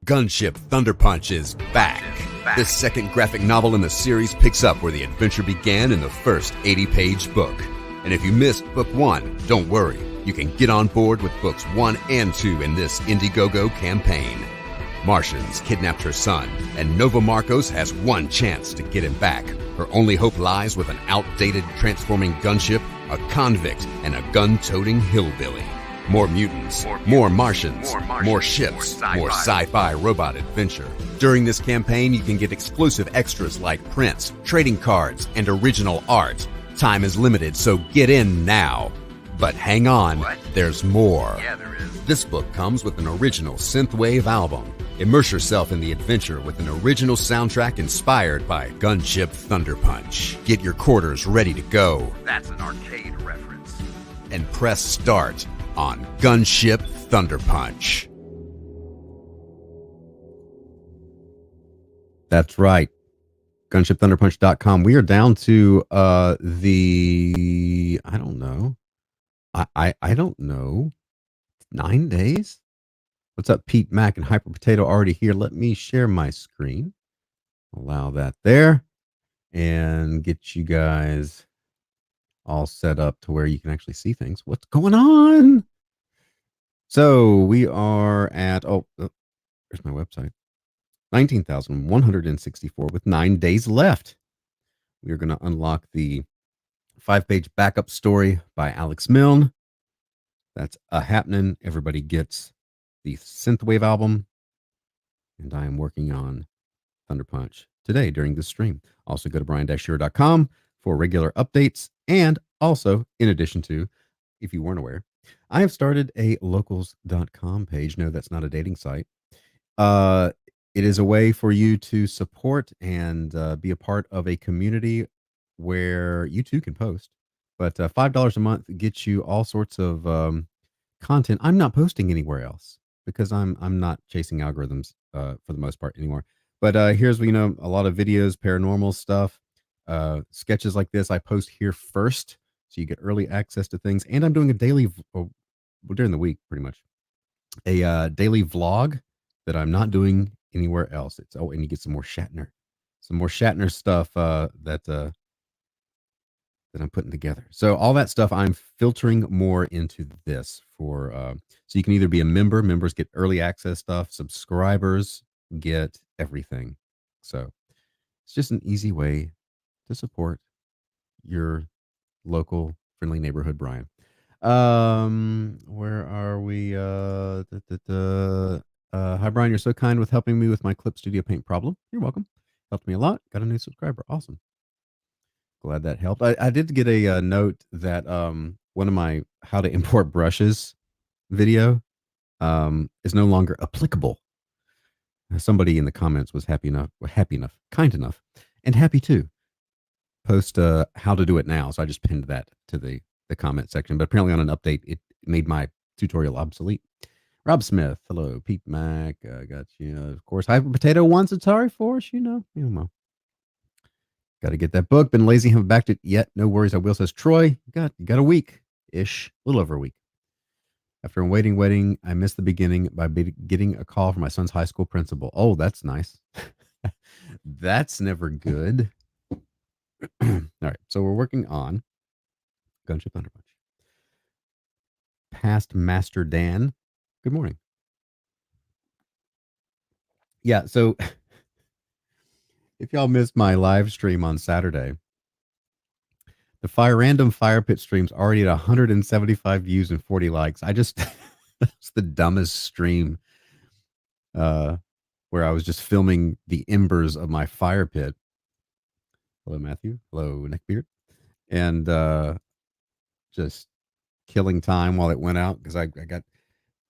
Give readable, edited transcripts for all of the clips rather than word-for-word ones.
Gunship Thunder Punch is back. This second graphic novel in the series picks up where the adventure began in the first 80-page book. And if you missed book 1, don't worry. You can get on board with books 1 and 2 in this Indiegogo campaign. Martians kidnapped her son, and Nova Marcos has one chance to get him back. Her only hope lies with an outdated transforming gunship, a convict, and a gun-toting hillbilly. More mutants, more Martians, more ships, more sci-fi robot adventure. During this campaign, you can get exclusive extras like prints, trading cards, and original art. Time is limited, so get in now. But hang on, there's more. Yeah, there is. This book comes with an original synthwave album. Immerse yourself in the adventure with an original soundtrack inspired by Gunship Thunder Punch. Get your quarters ready to go. That's an arcade reference. And press start on Gunship Thunder Punch. That's right. GunshipThunderPunch.com. We are down to I don't know. I don't know. 9 days? What's up, Pete Mac and Hyper Potato already here? Let me share my screen. Allow that there and get you guys all set up to where you can actually see things. What's going on? So we are at, there's my website. 19,164 with 9 days left. We are going to unlock the 5-page backup story by Alex Milne. That's a happening. Everybody gets the Synthwave album. And I am working on Thunder Punch today during this stream. Also go to brian-shearer.com for regular updates. And also, in addition to, if you weren't aware, I have started a locals.com page. No, that's not a dating site. It is a way for you to support and be a part of a community where you too can post. But $5 a month gets you all sorts of content I'm not posting anywhere else because I'm not chasing algorithms for the most part anymore. But here's, a lot of videos, paranormal stuff, sketches like this I post here first, so you get early access to things. And I'm doing a daily, during the week, pretty much, a daily vlog that I'm not doing anywhere else. And you get some more Shatner stuff that I'm putting together. So all that stuff I'm filtering more into this for, so you can either be a member. Members get early access stuff. Subscribers get everything. So it's just an easy way to support your local friendly neighborhood Brian. Where are we? Hi Brian, you're so kind with helping me with my Clip Studio Paint problem. You're welcome. Helped me a lot. Got a new subscriber. Awesome. Glad that helped. I did get a note that one of my how to import brushes video is no longer applicable. Somebody in the comments was kind enough, and happy to post how to do it now. So I just pinned that to the comment section. But apparently on an update, it made my tutorial obsolete. Rob Smith, hello. Pete Mac, got you. Of course, Hyper Potato wants Atari Force. Well. Got to get that book. Been lazy, haven't backed it yet. No worries. I will, says Troy. You got a week-ish, a little over a week. After waiting, I missed the beginning by getting a call from my son's high school principal. Oh, that's nice. That's never good. All right, so we're working on Gunship Thunder Punch. Past Master Dan, good morning. Yeah, so if y'all missed my live stream on Saturday, the random fire pit stream's already at 175 views and 40 likes. That's the dumbest stream where I was just filming the embers of my fire pit. Hello, Matthew. Hello, Neckbeard. And just killing time while it went out because I got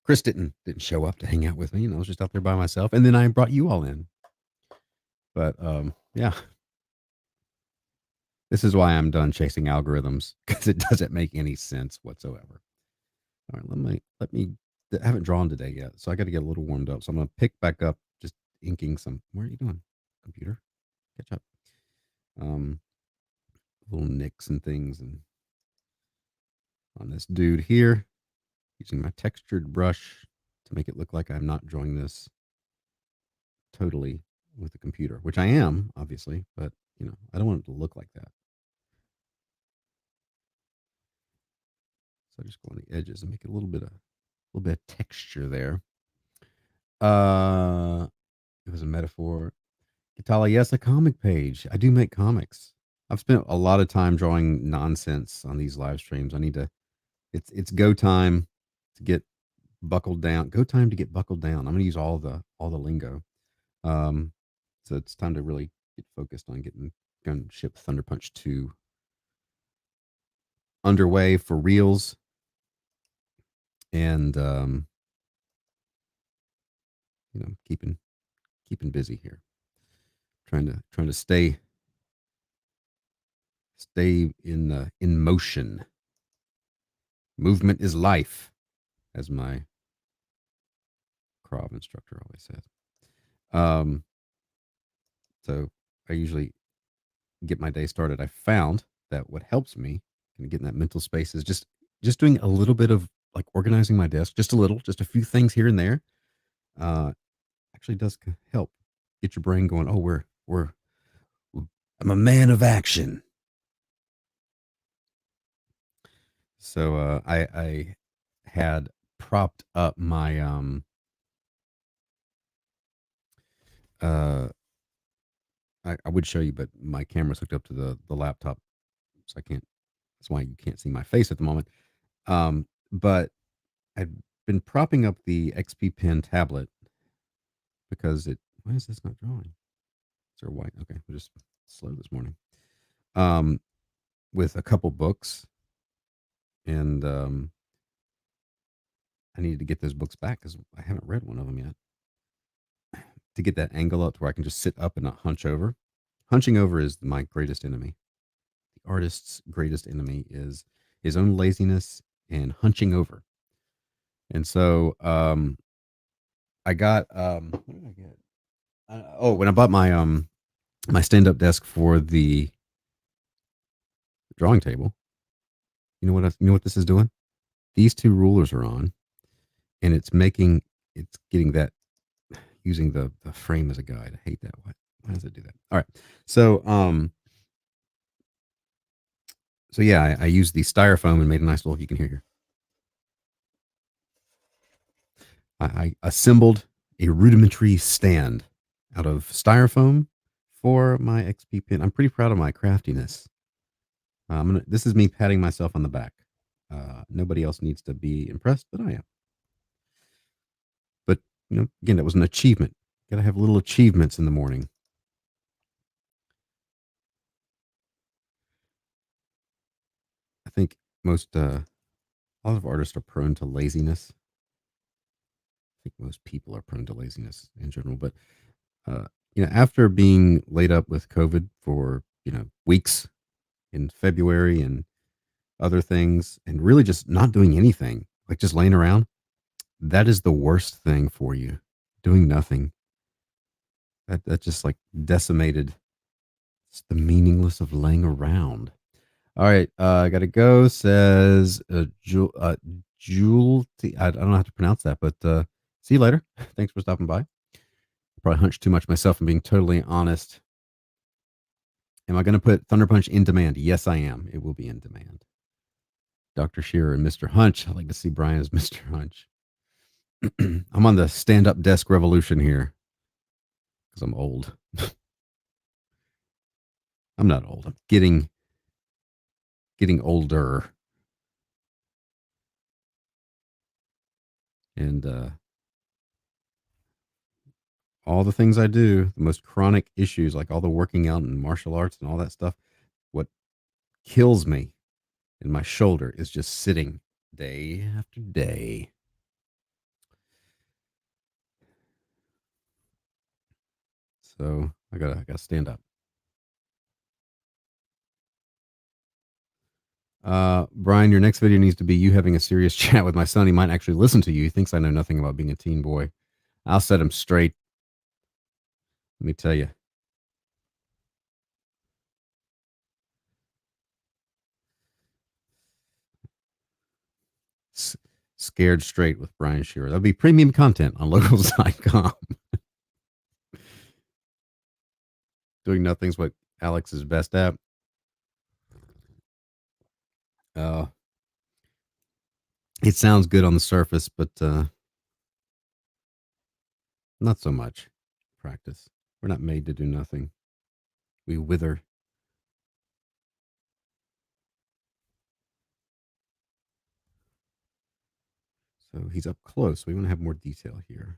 Chris didn't show up to hang out with me. I was just out there by myself. And then I brought you all in. But yeah. This is why I'm done chasing algorithms, because it doesn't make any sense whatsoever. All right, let me. I haven't drawn today yet, so I got to get a little warmed up. So I'm going to pick back up, just inking some. Where are you doing, computer? Catch up. Little nicks and things, and on this dude here, using my textured brush to make it look like I'm not drawing this totally with the computer, which I am, obviously, but I don't want it to look like that. So I just go on the edges and make it a little bit of texture there. It was a metaphor. Katala, yes, a comic page. I do make comics. I've spent a lot of time drawing nonsense on these live streams. I need to. It's go time to get buckled down. Go time to get buckled down. I'm going to use all the lingo. So it's time to really get focused on going to ship Thunder Punch 2 underway for reals, and keeping busy here, trying to stay in motion. Movement is life, as my Krav instructor always says. So I usually get my day started. I found that what helps me in getting that mental space is just doing a little bit of like organizing my desk, just a few things here and there. Actually does help get your brain going. Oh, I'm a man of action. So I had propped up my I would show you, but my camera's hooked up to the laptop, so I can't. That's why you can't see my face at the moment. But I've been propping up the XP Pen tablet because why is this not drawing? Is there white? Okay, we're just slow this morning. With a couple books, and I needed to get those books back because I haven't read one of them yet. To get that angle up to where I can just sit up and not hunch over. Hunching over is my greatest enemy. The artist's greatest enemy is his own laziness and hunching over. And so I got what did I get? When I bought my my stand-up desk for the drawing table, you know what this is doing? These two rulers are on, and it's getting that, using the frame as a guide. I hate that. Why does it do that? All right. So yeah, I used the styrofoam and made a nice little, you can hear here. I assembled a rudimentary stand out of styrofoam for my XP Pen. I'm pretty proud of my craftiness. This is me patting myself on the back. Nobody else needs to be impressed, but I am. But again, that was an achievement. Got to have little achievements in the morning. I think a lot of artists are prone to laziness. I think most people are prone to laziness in general, but after being laid up with COVID for weeks in February and other things, and really just not doing anything, like just laying around, that is the worst thing for you. Doing nothing. That just like decimated. It's the meaningless of laying around. All right, I gotta go. Says Jewel. I don't know how to pronounce that, but see you later. Thanks for stopping by. Probably hunched too much myself. I'm being totally honest. Am I going to put Thunder Punch in demand? Yes, I am. It will be in demand. Dr. Shearer and Mr. Hunch. I like to see Brian as Mr. Hunch. I'm on the stand-up desk revolution here because I'm old. I'm not old. I'm getting older. And all the things I do, the most chronic issues, like all the working out and martial arts and all that stuff, what kills me in my shoulder is just sitting day after day. So I gotta stand up. Brian, your next video needs to be you having a serious chat with my son. He might actually listen to you. He thinks I know nothing about being a teen boy. I'll set him straight. Let me tell you. Scared Straight with Brian Shearer. That'll be premium content on locals.com. Doing nothing's what Alex is best at. Uh, it sounds good on the surface, but not so much. Practice. We're not made to do nothing. We wither. So he's up close. We want to have more detail here.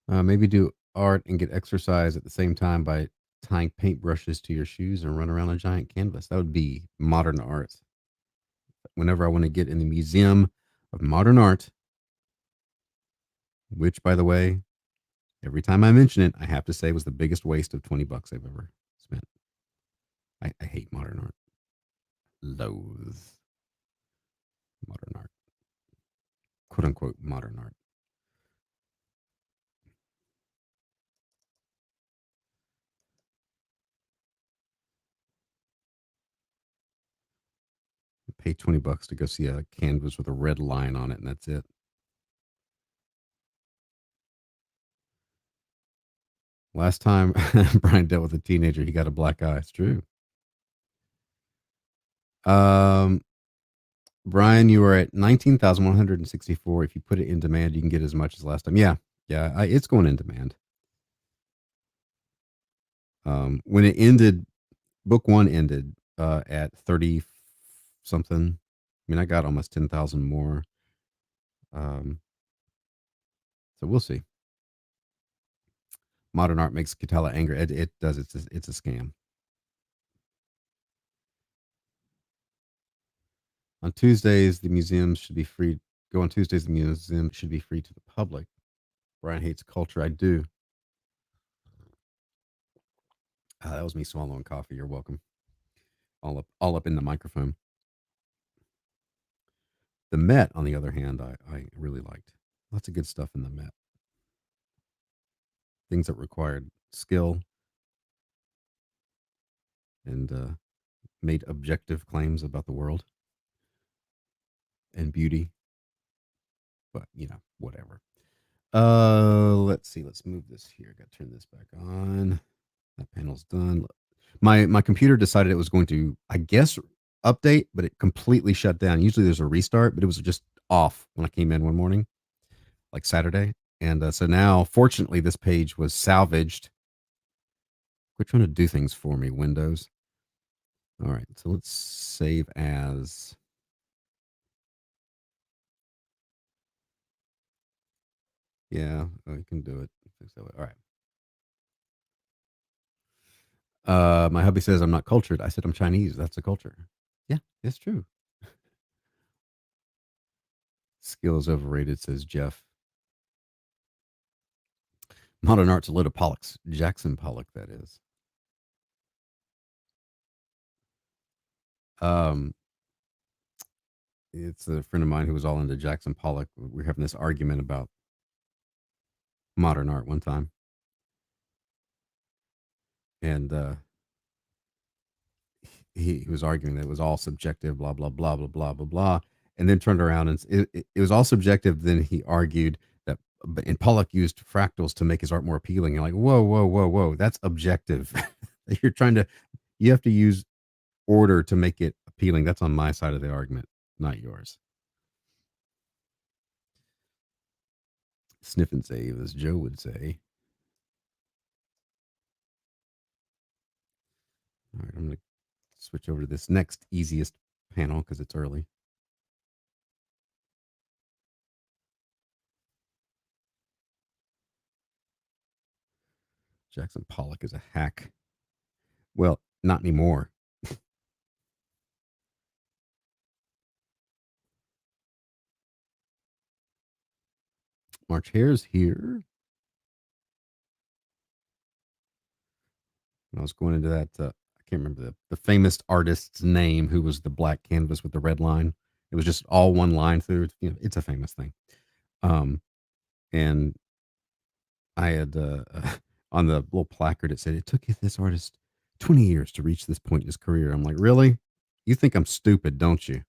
Maybe do art and get exercise at the same time by tying paintbrushes to your shoes and run around a giant canvas. That would be modern art. Whenever I want to get in the Museum of Modern Art, which, by the way, every time I mention it, I have to say was the biggest waste of $20 I've ever spent. I hate modern art. Loathe modern art. Quote unquote modern art. Pay $20 to go see a canvas with a red line on it, and that's it. Last time Brian dealt with a teenager, he got a black eye. It's true. Um, Brian, you are at 19,164. If you put it in demand, you can get as much as last time. Yeah, yeah, it's going in demand. When it ended, book one ended at 30 something. I mean, I got almost 10,000 more. So we'll see. Modern art makes Katala angry. It does. It's a scam. On Tuesdays, the museum should be free. Go on Tuesdays, the museum should be free to the public. Brian hates culture. I do. That was me swallowing coffee. You're welcome. All up in the microphone. The Met, on the other hand, I really liked. Lots of good stuff in the Met. Things that required skill and made objective claims about the world and beauty. But whatever. Let's see. Let's move this here. Got to turn this back on. That panel's done. My computer decided it was going to, I guess, update, but it completely shut down. Usually there's a restart, but it was just off when I came in one morning, like Saturday. And so now, fortunately, this page was salvaged. Quit trying to do things for me, Windows. All right, so let's save as. Yeah, I can do it. All right. My hubby says I'm not cultured. I said I'm Chinese. That's a culture. Yeah, it's true. Skill is overrated, says Jeff. Modern art's a load of Pollocks. Jackson Pollock, that is. Um, it's a friend of mine who was all into Jackson Pollock. We were having this argument about modern art one time, and he was arguing that it was all subjective, blah blah blah blah blah blah blah, and then turned around and it was all subjective. Then he argued that, and Pollock used fractals to make his art more appealing. You're like, whoa, whoa, whoa, whoa, that's objective. You're trying to, you have to use order to make it appealing. That's on my side of the argument, not yours. Sniff and save, as Joe would say. All right, I'm going to switch over to this next easiest panel because it's early. Jackson Pollock is a hack. Well, not anymore. March Hare's here. I was going into that can't remember the famous artist's name who was the black canvas with the red line. It was just all one line through. It's a famous thing. And I had on the little placard it said it took this artist 20 years to reach this point in his career. I'm like, really? You think I'm stupid, don't you?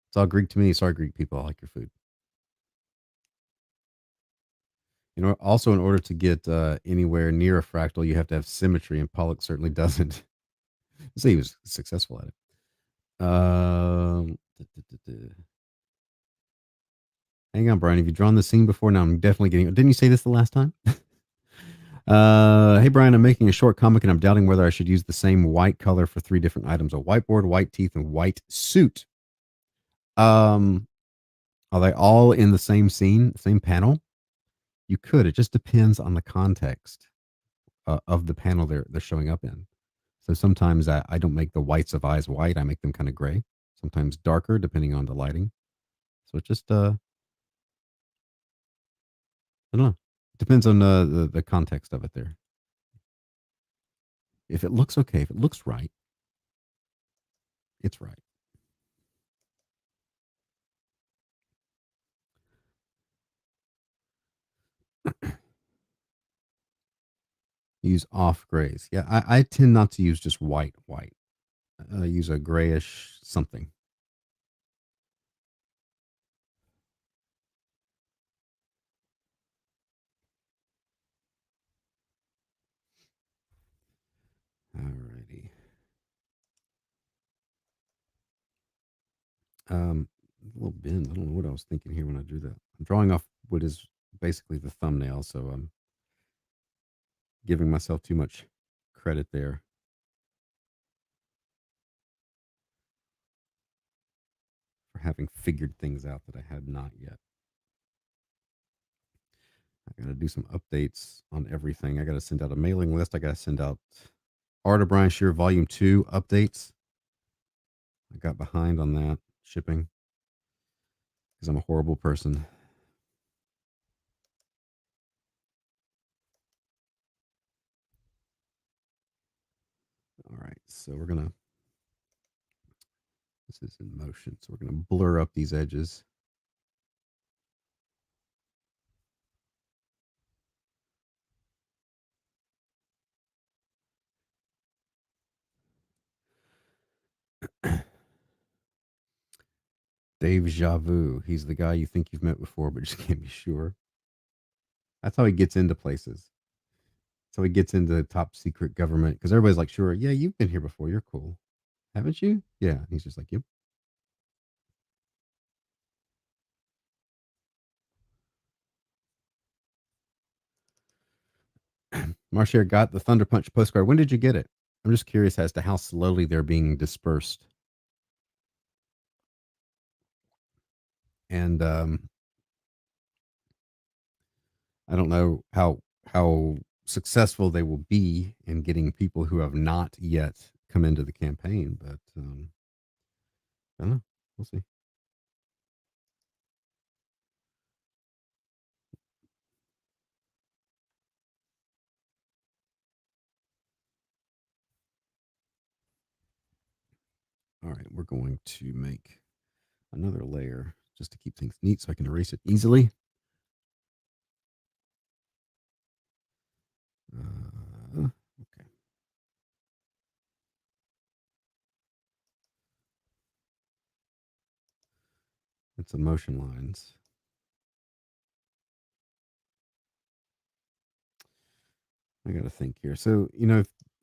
It's all Greek to me. Sorry, Greek people. I like your food. Also, in order to get anywhere near a fractal, you have to have symmetry, and Pollock certainly doesn't. So he was successful at it. Hang on, Brian. Have you drawn the scene before? Now I'm definitely getting. Didn't you say this the last time? Hey Brian, I'm making a short comic and I'm doubting whether I should use the same white color for 3 different items: a whiteboard, white teeth, and white suit. Are they all in the same scene, same panel? You could. It just depends on the context of the panel they're showing up in. So sometimes I don't make the whites of eyes white. I make them kind of gray. Sometimes darker, depending on the lighting. So it just I don't know. It depends on the context of it there. If it looks okay, if it looks right, it's right. Use off grays. Yeah, I tend not to use just white. I use a grayish something. Alrighty. A little bend. I don't know what I was thinking here when I drew that. I'm drawing off what is basically the thumbnail, so I'm giving myself too much credit there for having figured things out that I had not yet. I got to do some updates on everything. I got to send out a mailing list. I got to send out Art of Brian Shear Volume 2 updates. I got behind on that shipping because I'm a horrible person. All right, so we're going to, this is in motion, so we're going to blur up these edges. Dave Javu. He's the guy you think you've met before, but just can't be sure. That's how he gets into places. So he gets into top secret government because everybody's like, sure, yeah, you've been here before. You're cool. Haven't you? Yeah. And he's just like, yep. Marshare got the Thunder Punch postcard. When did you get it? I'm just curious as to how slowly they're being dispersed. And I don't know how successful they will be in getting people who have not yet come into the campaign, but I don't know. We'll see. All right, we're going to make another layer just to keep things neat so I can erase it easily. Okay. It's the motion lines. I got to think here. So,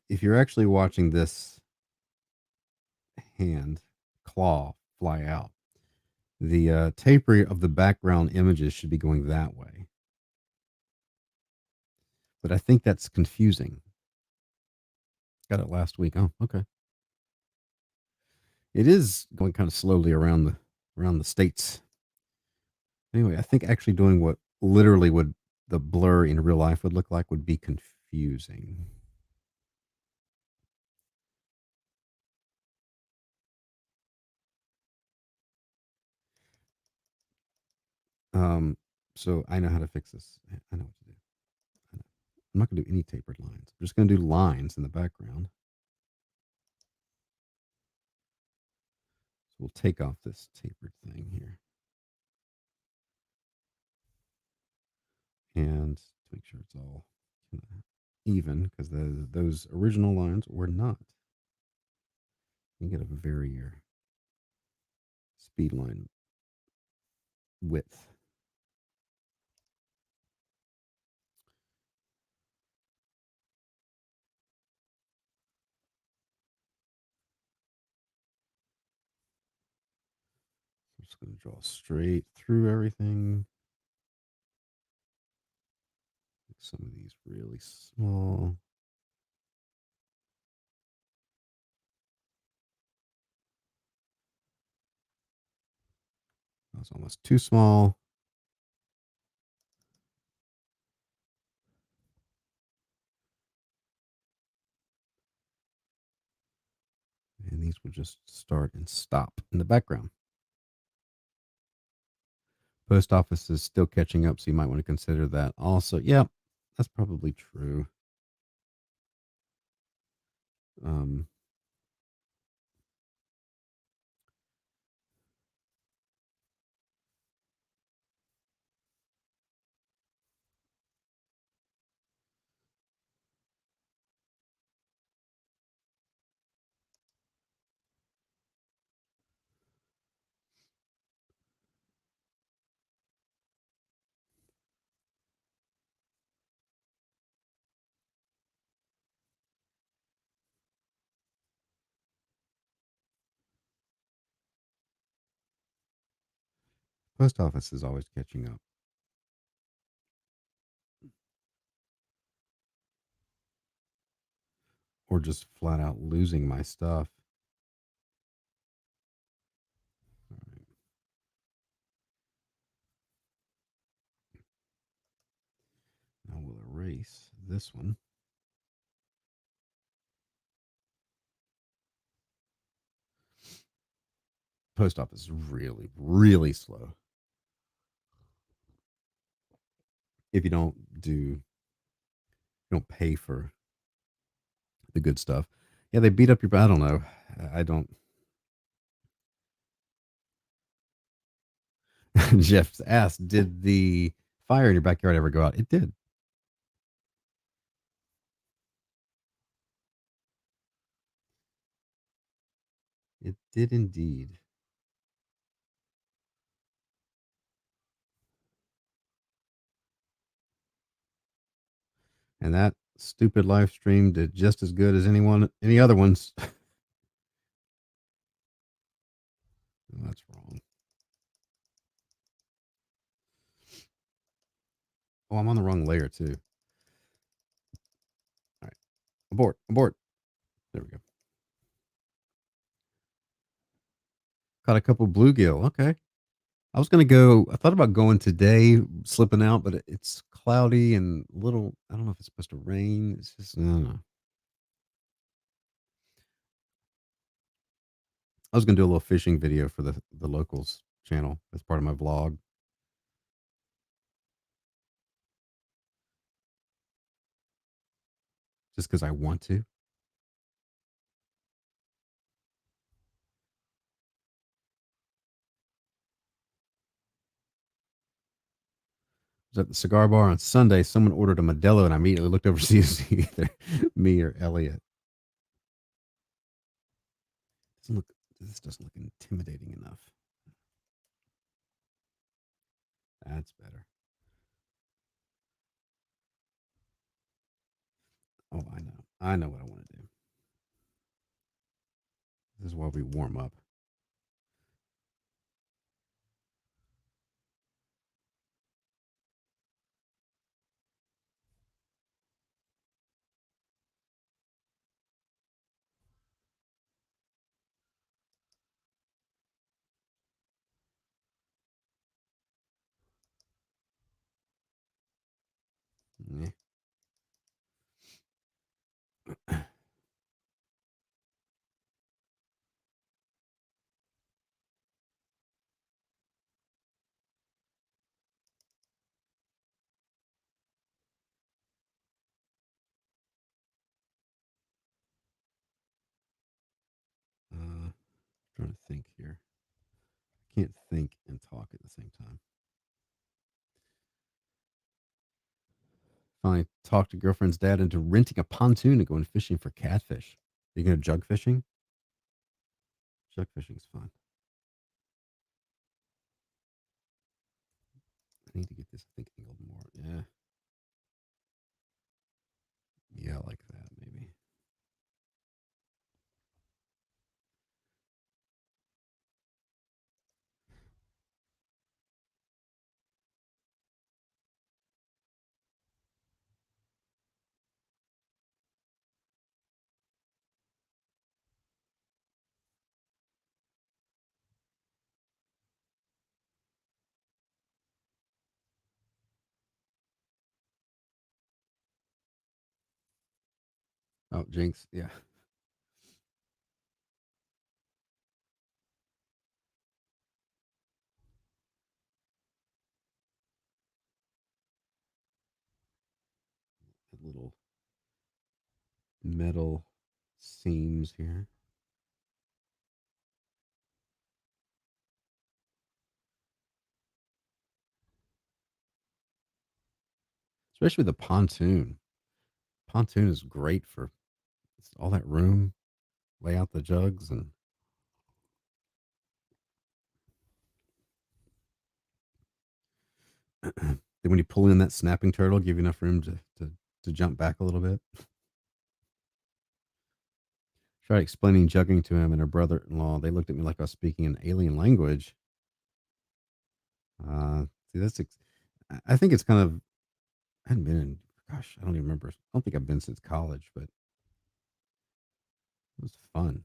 if you're actually watching this hand claw fly out, the taper of the background images should be going that way. But I think that's confusing. Got it last week. Oh, okay. It is going kind of slowly around the states. Anyway, I think actually doing what literally would the blur in real life would look like would be confusing. So I know how to fix this. I know what to do. I'm not going to do any tapered lines. I'm just going to do lines in the background. So we'll take off this tapered thing here. And to make sure it's all even, because those original lines were not. You get a very speed line width. I'm just going to draw straight through everything. Make some of these really small. That's almost too small. And these will just start and stop in the background. Post office is still catching up, so you might want to consider that also. Yeah, that's probably true. Um, post office is always catching up. Or just flat out losing my stuff. All right. Now we'll erase this one. Post office is really, really slow. If you don't pay for the good stuff. Yeah, they beat up your. I don't know. I don't. Jeff asked, "Did the fire in your backyard ever go out?" It did. It did indeed. And that stupid live stream did just as good as any other ones. That's wrong. Oh, I'm on the wrong layer too. All right, abort. There we go. Caught a couple bluegill. Okay. I was gonna go. I thought about going today, slipping out, but it's cloudy and little. I don't know if it's supposed to rain. It's just I don't know. I was gonna do a little fishing video for the locals channel as part of my vlog. Just because I want to. I was at the cigar bar on Sunday. Someone ordered a Modelo, and I immediately looked over to see if either me or Elliot. Doesn't look. This doesn't look intimidating enough. That's better. Oh, I know. I know what I want to do. This is while we warm up. Yeah. trying to think here. I can't think and talk at the same time. Finally talked to girlfriend's dad into renting a pontoon and going fishing for catfish. Are you going to jug fishing? Jug fishing is fun. I need to get this, I think, angled more. Yeah. Yeah, like that, maybe. Oh, Jinx. Yeah. The little metal seams here. Especially the pontoon. Pontoon is great for all that room. Lay out the jugs and then when you pull in that snapping turtle, give you enough room to jump back a little bit. Tried explaining jugging to him and her brother-in-law. They looked at me like I was speaking an alien language. See, I think it's kind of. I hadn't been in. Gosh, I don't even remember. I don't think I've been since college, but it was fun.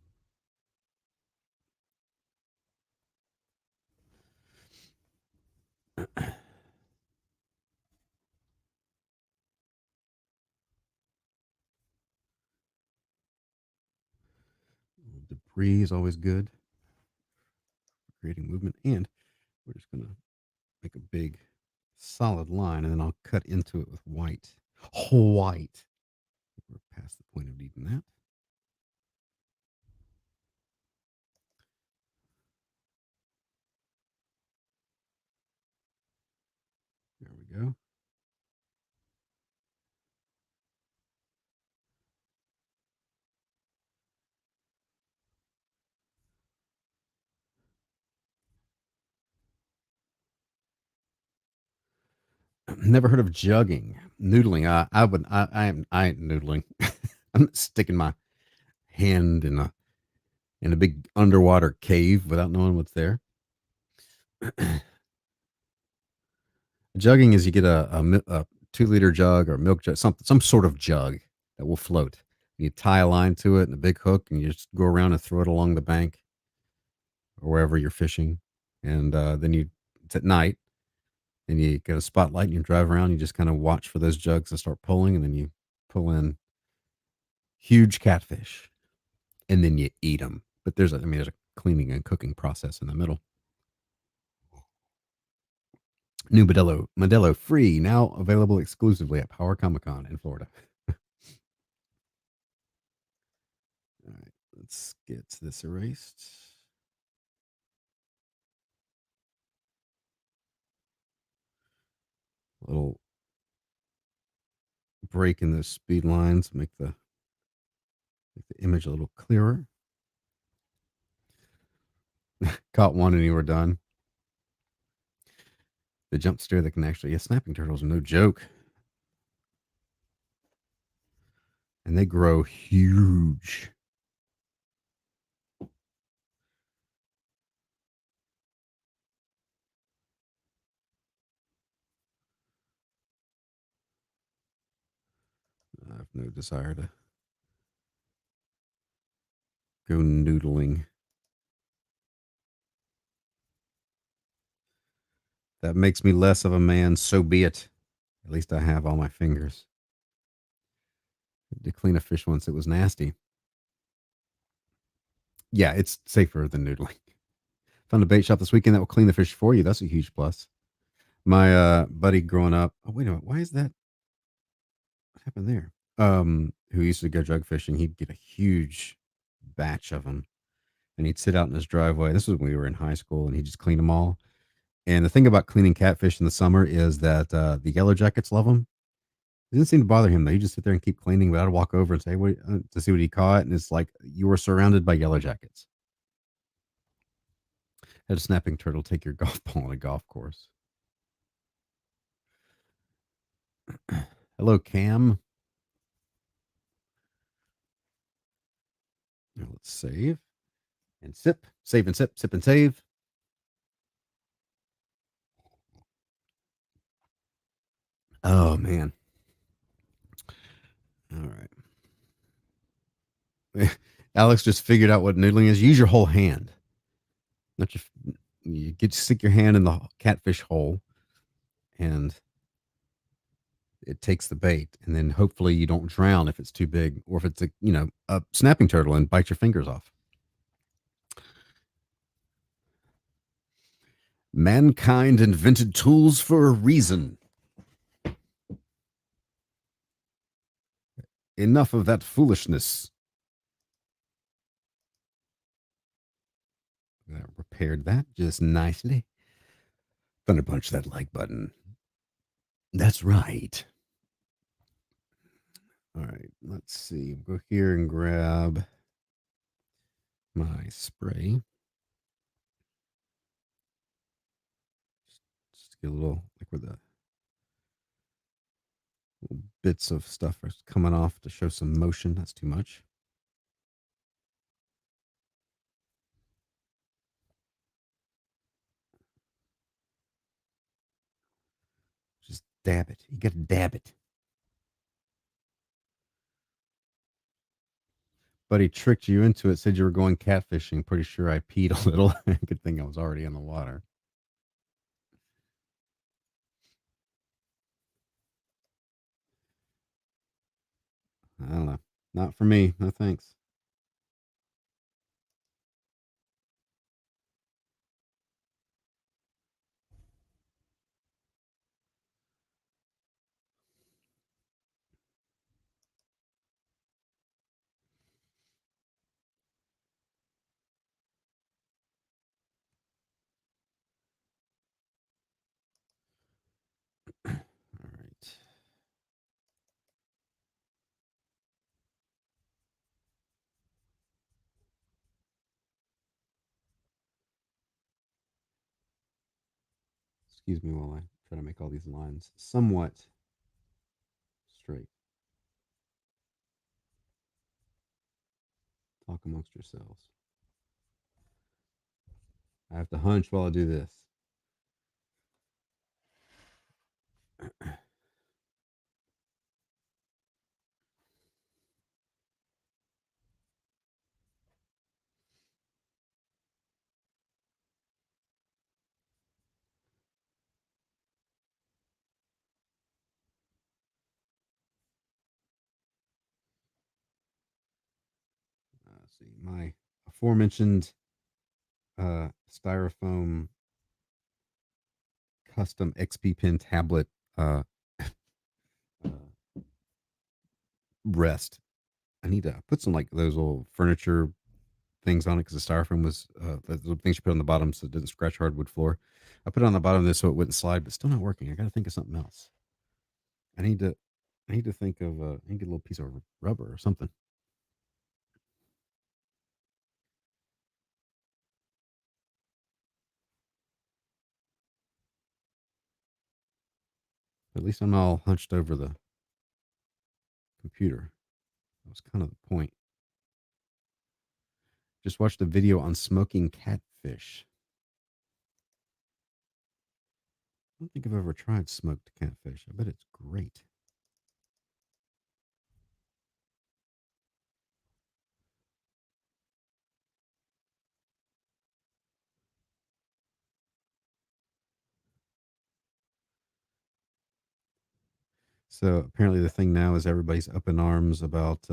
Debris is always good for creating movement, and we're just gonna make a big solid line, and then I'll cut into it with white. White. We're past the point of needing that. There we go. Never heard of jugging, noodling. I would. I ain't noodling. I'm sticking my hand in a big underwater cave without knowing what's there. Jugging is you get a 2 liter jug or milk jug, some sort of jug that will float. You tie a line to it and a big hook, and you just go around and throw it along the bank or wherever you're fishing. And then it's at night, and you get a spotlight and you drive around. You just kind of watch for those jugs and start pulling, and then you pull in huge catfish, and then you eat them. But there's a cleaning and cooking process in the middle. New Modelo free, now available exclusively at Power Comic Con in Florida. All right, let's get this erased. A little break in those speed lines, make the image a little clearer. Caught one and you were done. The jump steer that can actually, yeah, snapping turtles are no joke. And they grow huge. I have no desire to go noodling. That makes me less of a man, so be it. At least I have all my fingers. To clean a fish once, it was nasty. Yeah, it's safer than noodling. Found a bait shop this weekend that will clean the fish for you. That's a huge plus. My buddy growing up. Oh, wait a minute. Why is that? What happened there? Who used to go drug fishing? He'd get a huge batch of them, and he'd sit out in his driveway. This was when we were in high school, and he'd just clean them all. And the thing about cleaning catfish in the summer is that the yellow jackets love them. It didn't seem to bother him though. He just sit there and keep cleaning. But I'd walk over and say, "What?" To see what he caught, and it's like you were surrounded by yellow jackets. Had a snapping turtle take your golf ball on a golf course. Hello, Cam. Now let's save and save and sip and save. Oh man. All right. Alex just figured out what noodling is. Use your whole hand. Not your, you get to stick your hand in the catfish hole, and it takes the bait, and then hopefully you don't drown if it's too big, or if it's a snapping turtle and bite your fingers off. Mankind invented tools for a reason. Enough of that foolishness. I repaired that just nicely. Thunder punch that like button. That's right. All right, let's see. Go here and grab my spray. Just get a little, like where the little bits of stuff are coming off to show some motion. That's too much. Just dab it. You got to dab it. But he tricked you into it, said you were going catfishing. Pretty sure I peed a little. Good thing I was already in the water. I don't know. Not for me. No thanks. All right. Excuse me while I try to make all these lines somewhat straight. Talk amongst yourselves. I have to hunch while I do this. Let's see. My aforementioned styrofoam custom XP Pen tablet uh, uh, rest. I need to put some like those little furniture things on it because the styrofoam was the little things you put on the bottom so it didn't scratch hardwood floor. I put it on the bottom of this so it wouldn't slide, but still not working. I got to think of something else. I need to think of I need to get a little piece of rubber or something. At least I'm all hunched over the computer. That was kind of the point. Just watched a video on smoking catfish. I don't think I've ever tried smoked catfish. I bet it's great. So apparently the thing now is everybody's up in arms about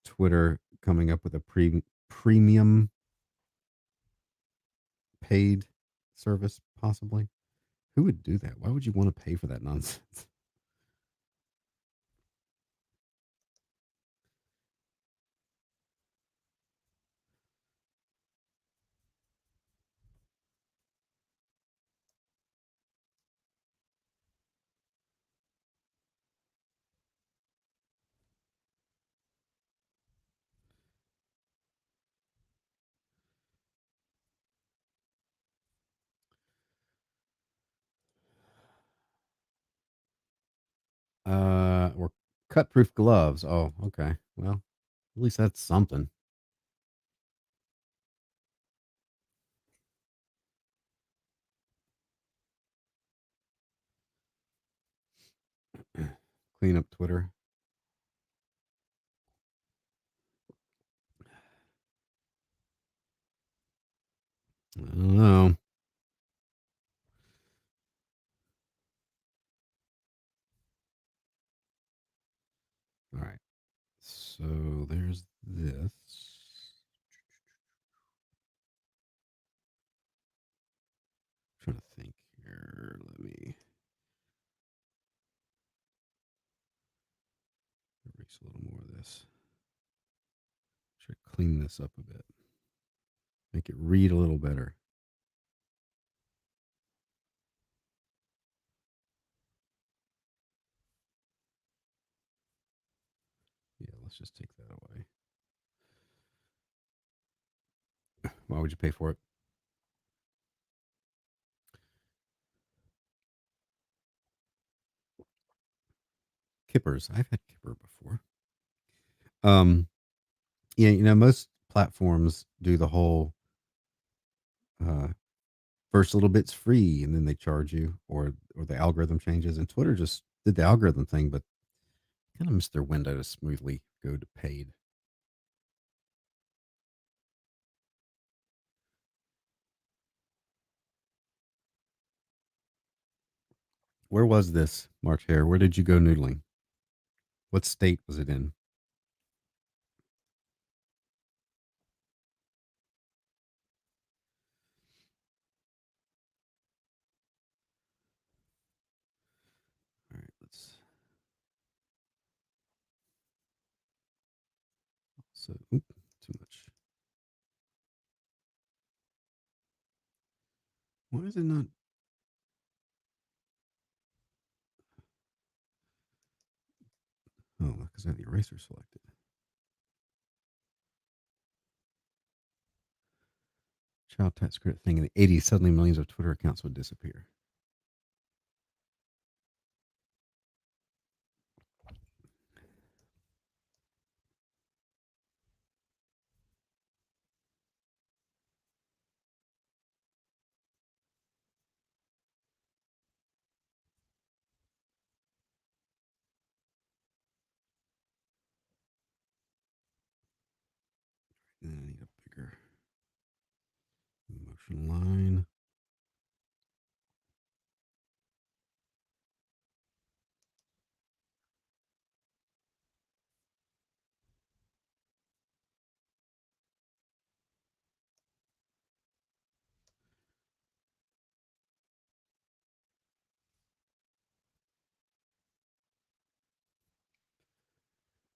Twitter coming up with a premium paid service, possibly. Who would do that? Why would you want to pay for that nonsense? cut proof gloves. Oh, okay. Well, at least that's something. Clean up Twitter. I don't know. All right. So there's this. I'm trying to think here. Let me erase a little more of this. Try to clean this up a bit. Make it read a little better. Yeah, let's just take that away. Why would you pay for it? Kippers. I've had Kipper before. Yeah, most platforms do the whole uh first little bit's free and then they charge you, or the algorithm changes, and Twitter just did the algorithm thing, but kind of missed their window to smoothly go to paid. Where was this, March Hare? Where did you go noodling? What state was it in? All right, let's. So, too much. Why is it not? Oh, because I have the eraser selected. Child tax credit thing in the 80s. Suddenly, millions of Twitter accounts would disappear. And I need a bigger motion line.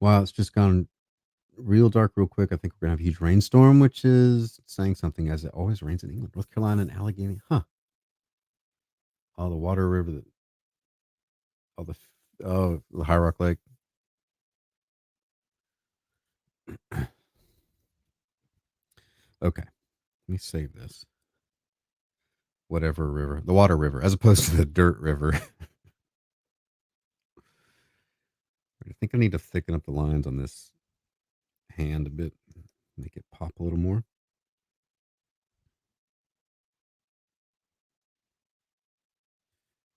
Wow, it's just gone real dark real quick. I think we're gonna have a huge rainstorm, which is saying something, as it always rains in England, North Carolina, and Allegheny. Huh. All the water river, all the High Rock Lake. Okay, let me save this. Whatever river, the water river, as opposed to the dirt river. I think I need to thicken up the lines on this hand a bit, make it pop a little more. Of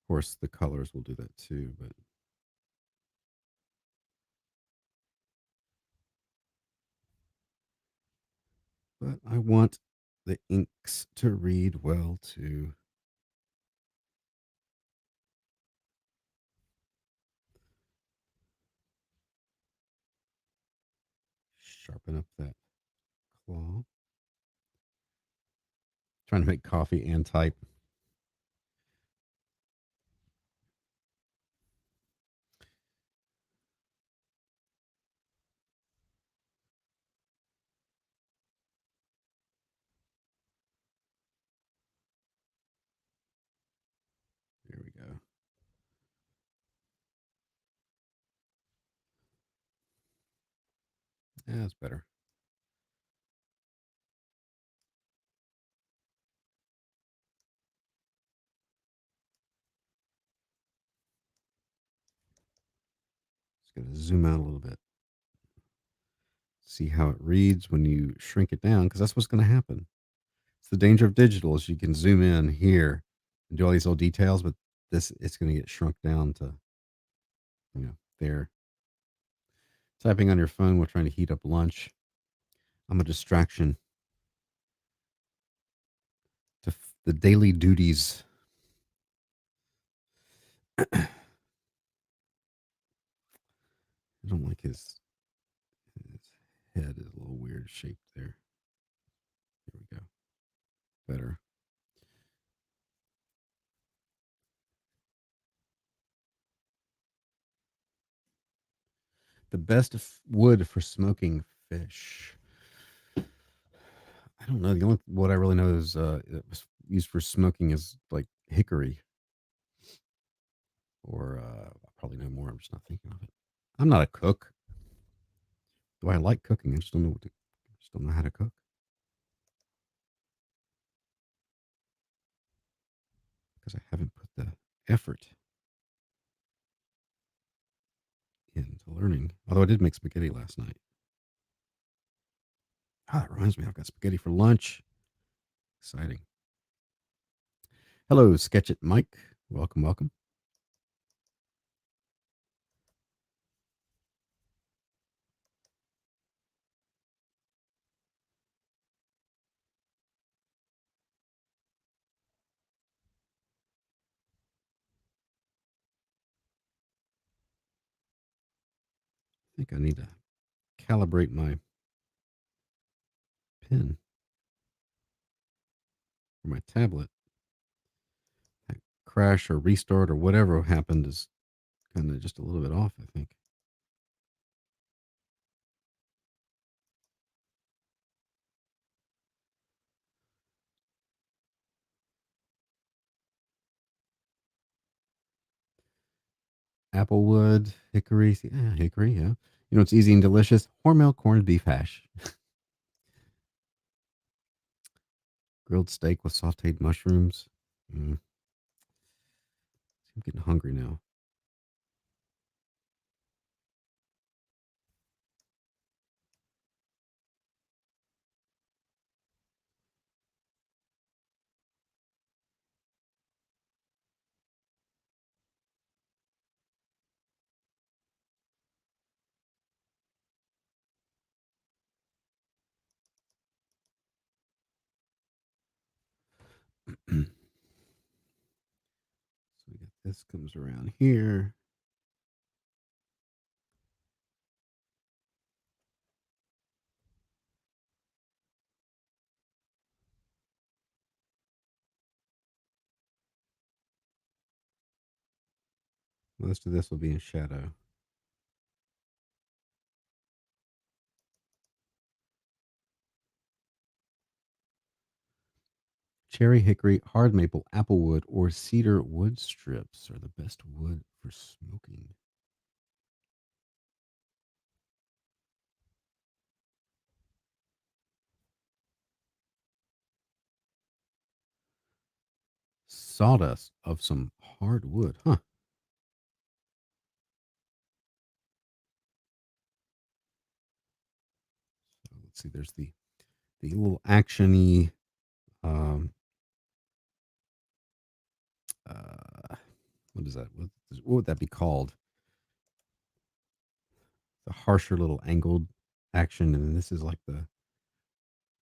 course, the colors will do that too, but I want the inks to read well too. Sharpen up that claw. Trying to make coffee and type. There we go. Yeah, that's better. Just got to zoom out a little bit. See how it reads when you shrink it down, because that's what's going to happen. It's the danger of digital is you can zoom in here and do all these little details, but this it's going to get shrunk down to there. Typing on your phone while trying to heat up lunch. I'm a distraction to the daily duties. I don't like his head is a little weird shaped there. There we go. Better. The best wood for smoking fish. I don't know. The only what I really know is it was used for smoking is like hickory, or I probably know more. I'm just not thinking of it. I'm not a cook. Do I like cooking? I just don't know just don't know how to cook. Because I haven't put the effort into learning. Although I did make spaghetti last night. Ah, that reminds me, I've got spaghetti for lunch. Exciting. Hello, Sketch It Mike. Welcome, welcome. I think I need to calibrate my pen for my tablet. That crash or restart or whatever happened is kind of just a little bit off, I think. Applewood, hickory, hickory, yeah. You know, it's easy and delicious. Hormel corned beef hash, grilled steak with sautéed mushrooms. I'm getting hungry now. So we got this comes around here. Most of this will be in shadow. Cherry, hickory, hard maple, applewood, or cedar wood strips are the best wood for smoking. Sawdust of some hard wood, huh? So let's see. There's the little actiony. Um, what is that? What would that be called? The harsher little angled action, and this is like the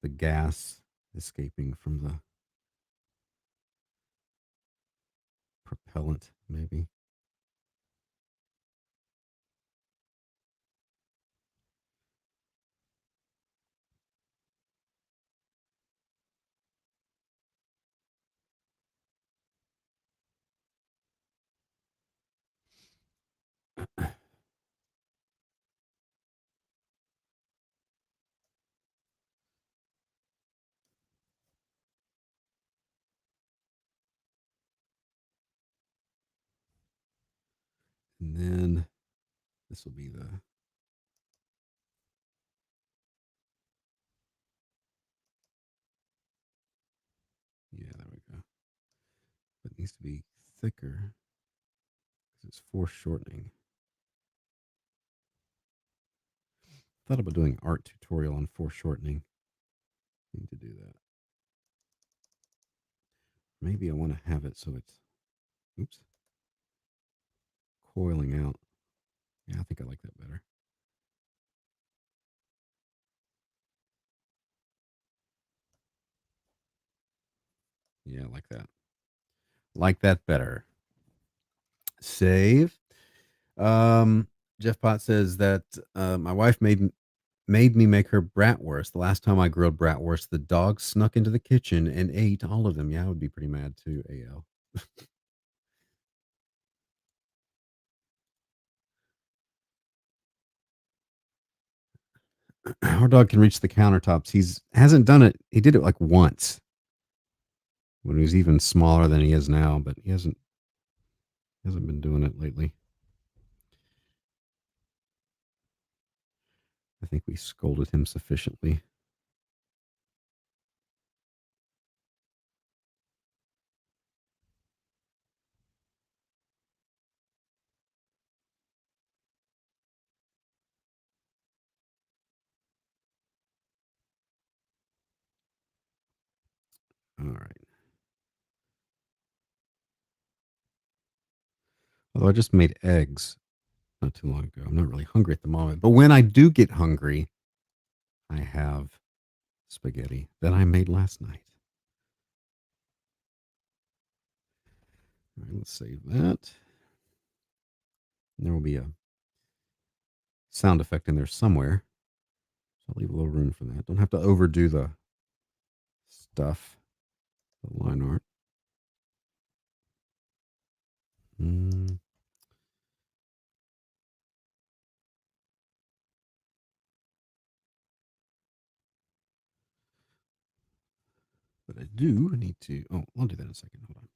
gas escaping from the propellant, maybe. And then this will be the there we go. It needs to be thicker because it's foreshortening. Thought about doing art tutorial on foreshortening. Need to do that. Maybe I want to have it so it's, oops, coiling out. Yeah, I think I like that better. Yeah, I like that. Like that better. Save. Um, Jeff Pot says that my wife made me make her bratwurst. The last time I grilled bratwurst, the dog snuck into the kitchen and ate all of them. Yeah, I would be pretty mad too, AL. Our dog can reach the countertops. He's hasn't done it. He did it like once when he was even smaller than he is now, but he hasn't been doing it lately. I think we scolded him sufficiently. All right. Although I just made eggs not too long ago. I'm not really hungry at the moment, but when I do get hungry, I have spaghetti that I made last night. All right, let's save that. And there will be a sound effect in there somewhere. So I'll leave a little room for that. Don't have to overdo the stuff, the line art. Mm. But I do need to. Oh, I'll do that in a second. Hold on.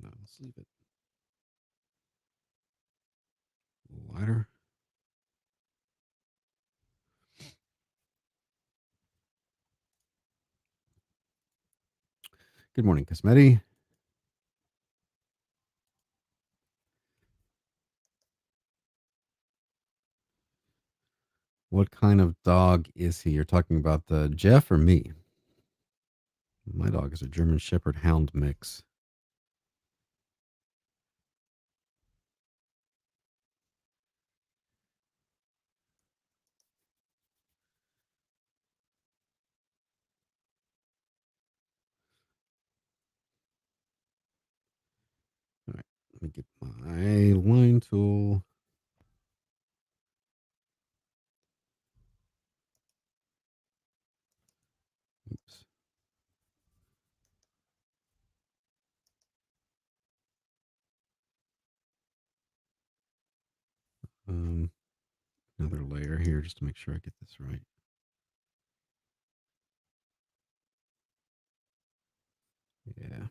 No, let's leave it a little lighter. Good morning, Cosmetti. What kind of dog is he? You're talking about the Jeff or me? My dog is a German Shepherd Hound mix. All right, let me get my line tool. Oops. Another layer here just to make sure I get this right. Yeah.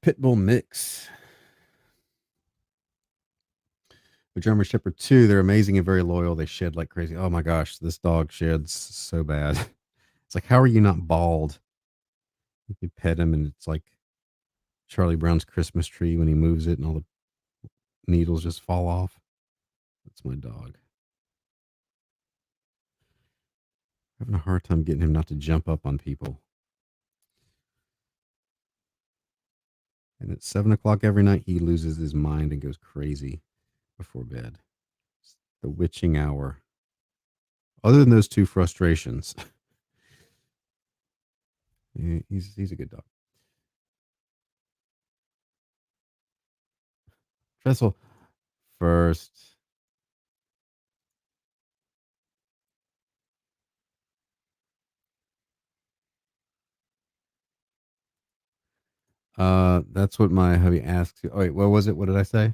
Pitbull mix. The German Shepherd 2, they're amazing and very loyal. They shed like crazy. Oh my gosh, this dog sheds so bad. It's like, how are you not bald? You can pet him, and it's like Charlie Brown's Christmas tree when he moves it and all the needles just fall off. That's my dog. Having a hard time getting him not to jump up on people. And at 7 o'clock every night, he loses his mind and goes crazy before bed. It's the witching hour. Other than those two frustrations, he's a good dog. Tressel first. That's what my hubby asked. Oh wait, what was it? What did I say?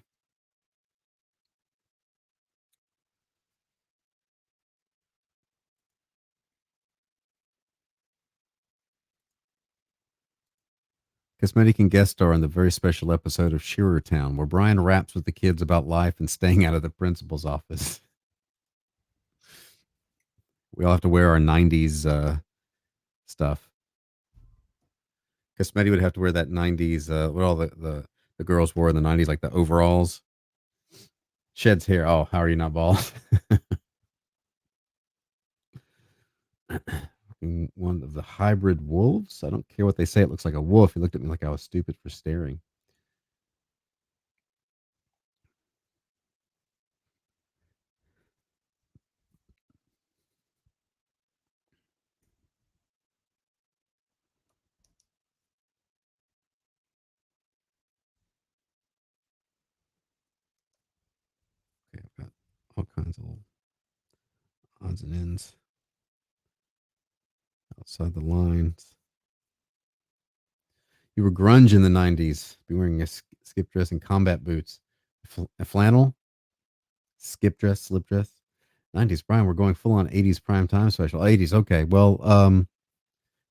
Cosmetti can guest star in the very special episode of Shearer Town, where Brian raps with the kids about life and staying out of the principal's office. We all have to wear our 90s stuff. Cosmetti would have to wear that 90s, what all the girls wore in the 90s, like the overalls. Sheds hair. Oh, how are you not bald? One of the hybrid wolves. I don't care what they say. It looks like a wolf. He looked at me like I was stupid for staring. Okay, I've got all kinds of little odds and ends outside the lines. You were grunge in the 90s. Be wearing a skip dress and combat boots. A flannel, skip dress, slip dress. 90s Brian, we're going full on 80s prime time special. 80s, okay. Well,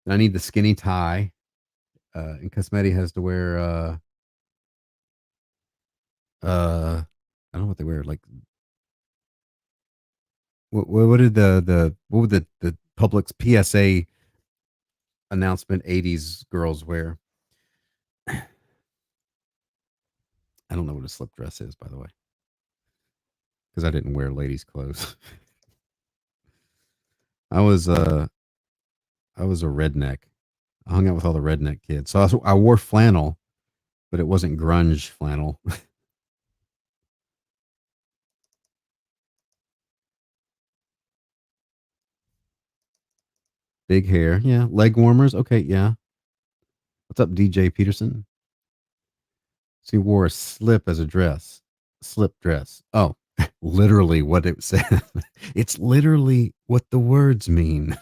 I need the skinny tie. And Cosmetti has to wear I don't know what they wear. Like what did what would the Publix PSA announcement 80s girls wear? I don't know what a slip dress is, by the way, because I didn't wear ladies' clothes. I was I was a redneck. I hung out with all the redneck kids, so I wore flannel, but it wasn't grunge flannel. Big hair, yeah. Leg warmers, okay, yeah. What's up, DJ Peterson? So he wore a slip as a dress, slip dress. Oh, literally what it says. It's literally what the words mean.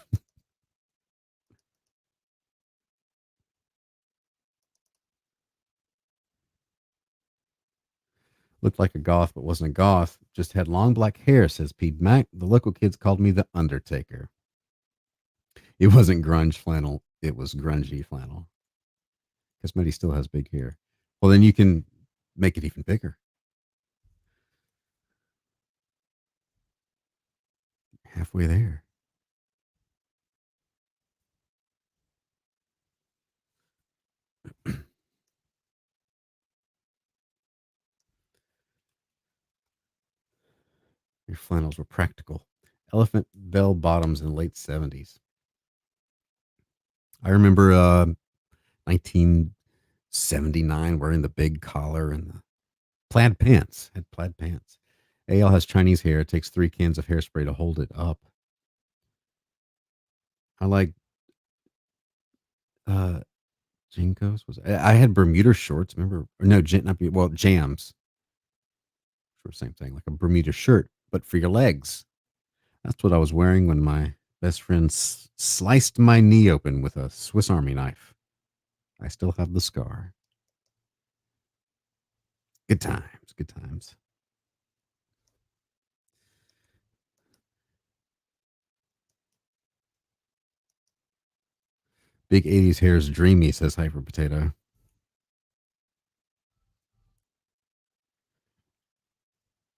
Looked like a goth, but wasn't a goth. Just had long black hair, says Pete Mac. The local kids called me the Undertaker. It wasn't grunge flannel. It was grungy flannel. Cosmetti still has big hair. Well, then you can make it even bigger. Halfway there. Your flannels were practical. Elephant bell bottoms in the late 70s. I remember 1979 wearing the big collar and the plaid pants. Had plaid pants. AL has Chinese hair. It takes 3 cans of hairspray to hold it up. I like uh Jinkos. I had Bermuda shorts. Remember? Or no, well, jams. Sure, same thing. Like a Bermuda shirt, but for your legs. That's what I was wearing when my best friend sliced my knee open with a Swiss Army knife. I still have the scar. Good times. Good times. Big 80s hair is dreamy, says Hyper Potato.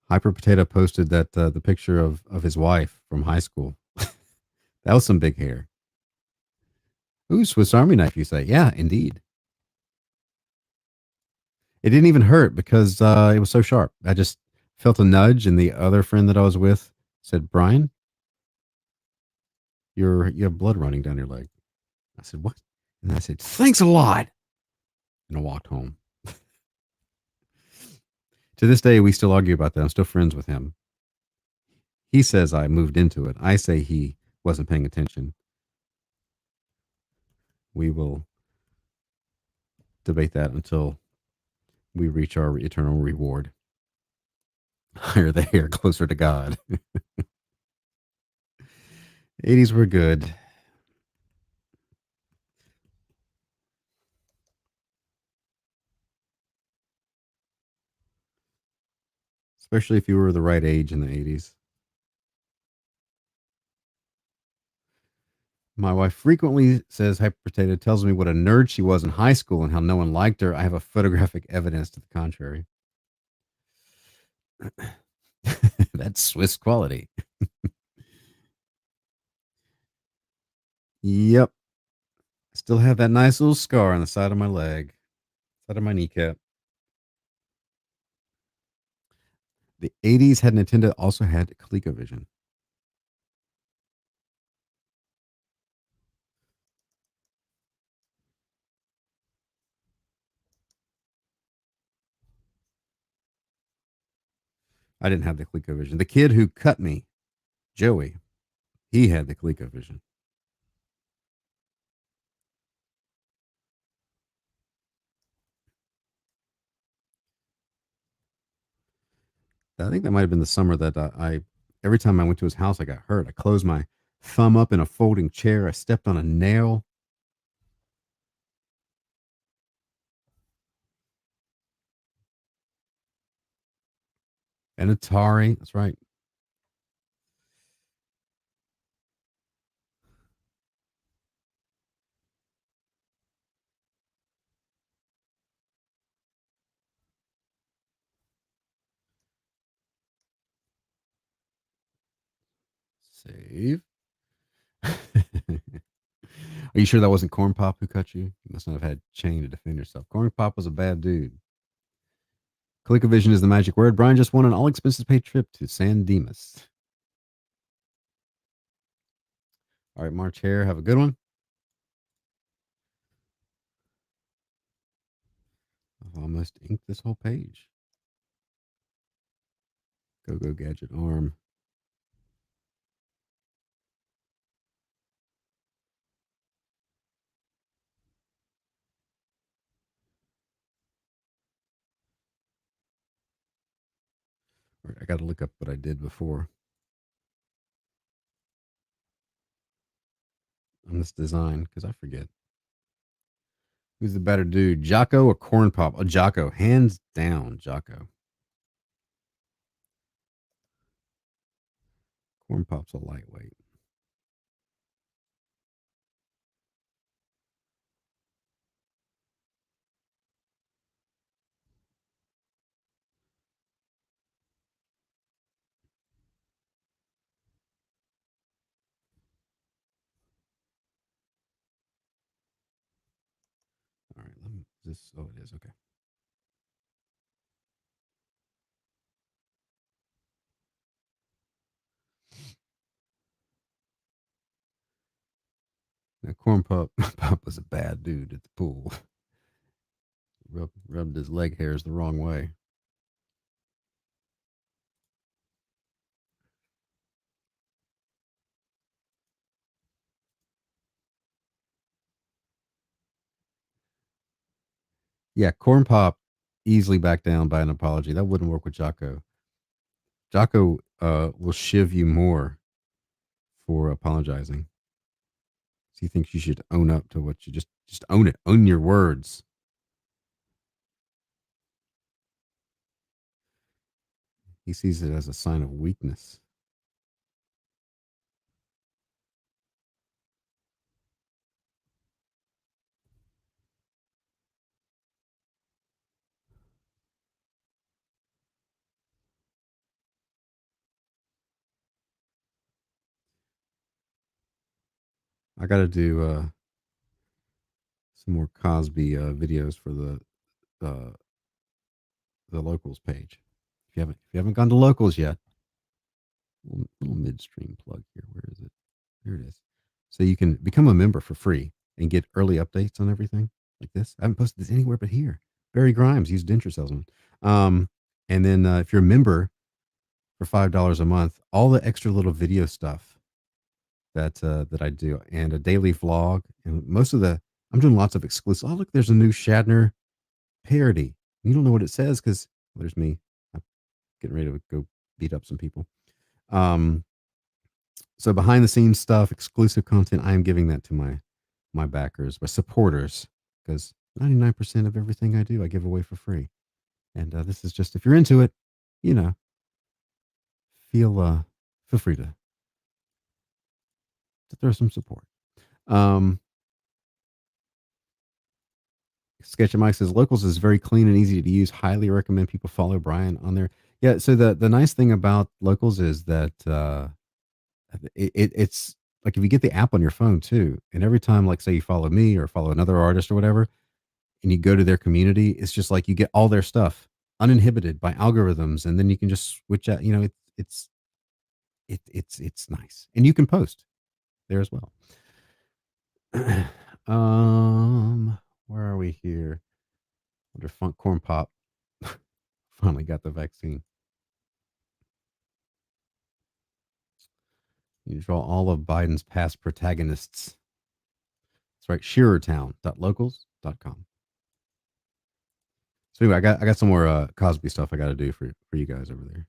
Hyper Potato posted that the picture of his wife from high school. That was some big hair. Ooh, Swiss Army knife, you say? Yeah, indeed. It didn't even hurt because it was so sharp. I just felt a nudge, and the other friend that I was with said, "Brian, you have blood running down your leg." I said, "What?" And I said, "Thanks a lot," and I walked home. To this day, we still argue about that. I'm still friends with him. He says I moved into it. I say he wasn't paying attention. We will debate that until we reach our eternal reward. Higher the hair, closer to God. 80s were good. Especially if you were the right age in the 80s. My wife frequently says Hyper Potato tells me what a nerd she was in high school and how no one liked her. I have a photographic evidence to the contrary. That's Swiss quality. Yep. Still have that nice little scar on the side of my leg, side of my kneecap. The 80s had Nintendo also had ColecoVision. I didn't have the ColecoVision. The kid who cut me, Joey, he had the ColecoVision. I think that might have been the summer that I every time I went to his house, I got hurt. I closed my thumb up in a folding chair. I stepped on a nail. An Atari. That's right. Save. Are you sure that wasn't Corn Pop who cut you? You must not have had chain to defend yourself. Corn Pop was a bad dude. ColecoVision is the magic word. Brian just won an all expenses paid trip to San Dimas. All right, March Hare, have a good one. I've almost inked this whole page. Go Go Gadget Arm. All right, I got to look up what I did before on this design because I forget. Who's the better dude, Jocko or Corn Pop? Oh, Jocko, hands down, Jocko. Corn Pop's a lightweight. All right, let me this. Oh, it is okay. Now, Corn Pop, Pop was a bad dude at the pool. Rubbed his leg hairs the wrong way. Yeah, Corn Pop easily backed down by an apology. That wouldn't work with Jocko. Jocko will shiv you more for apologizing. He thinks you should own up to what you just own it. Own your words. He sees it as a sign of weakness. I got to do some more Cosby videos for uh, the locals page. If you haven't gone to locals yet, little midstream plug here. Where is it? Here it is. So you can become a member for free and get early updates on everything like this. I haven't posted this anywhere but here. Barry Grimes, he's denture salesman. And then if you're a member for $5 a month, all the extra little video stuff that I do, and a daily vlog, and I'm doing lots of exclusive. Oh, look, there's a new Shatner parody. You don't know what it says because there's me. I'm getting ready to go beat up some people. So behind the scenes stuff, exclusive content, I am giving that to my backers, my supporters, because 99% of everything I do, I give away for free. And this is just if you're into it, you know, feel free to throw some support. Um, Sketch Mike says Locals is very clean and easy to use. Highly recommend people follow Brian on there. Yeah. So the nice thing about Locals is that it's like if you get the app on your phone too, and every time, like say you follow me or follow another artist or whatever, and you go to their community, it's just like you get all their stuff uninhibited by algorithms, and then you can just switch out. It's nice, and you can post there as well. Where are we here? Under Funk Corn Pop finally got the vaccine. You draw all of Biden's past protagonists. That's right, shearertown.locals.com. So anyway, I got some more Cosby stuff I got to do for you guys over there.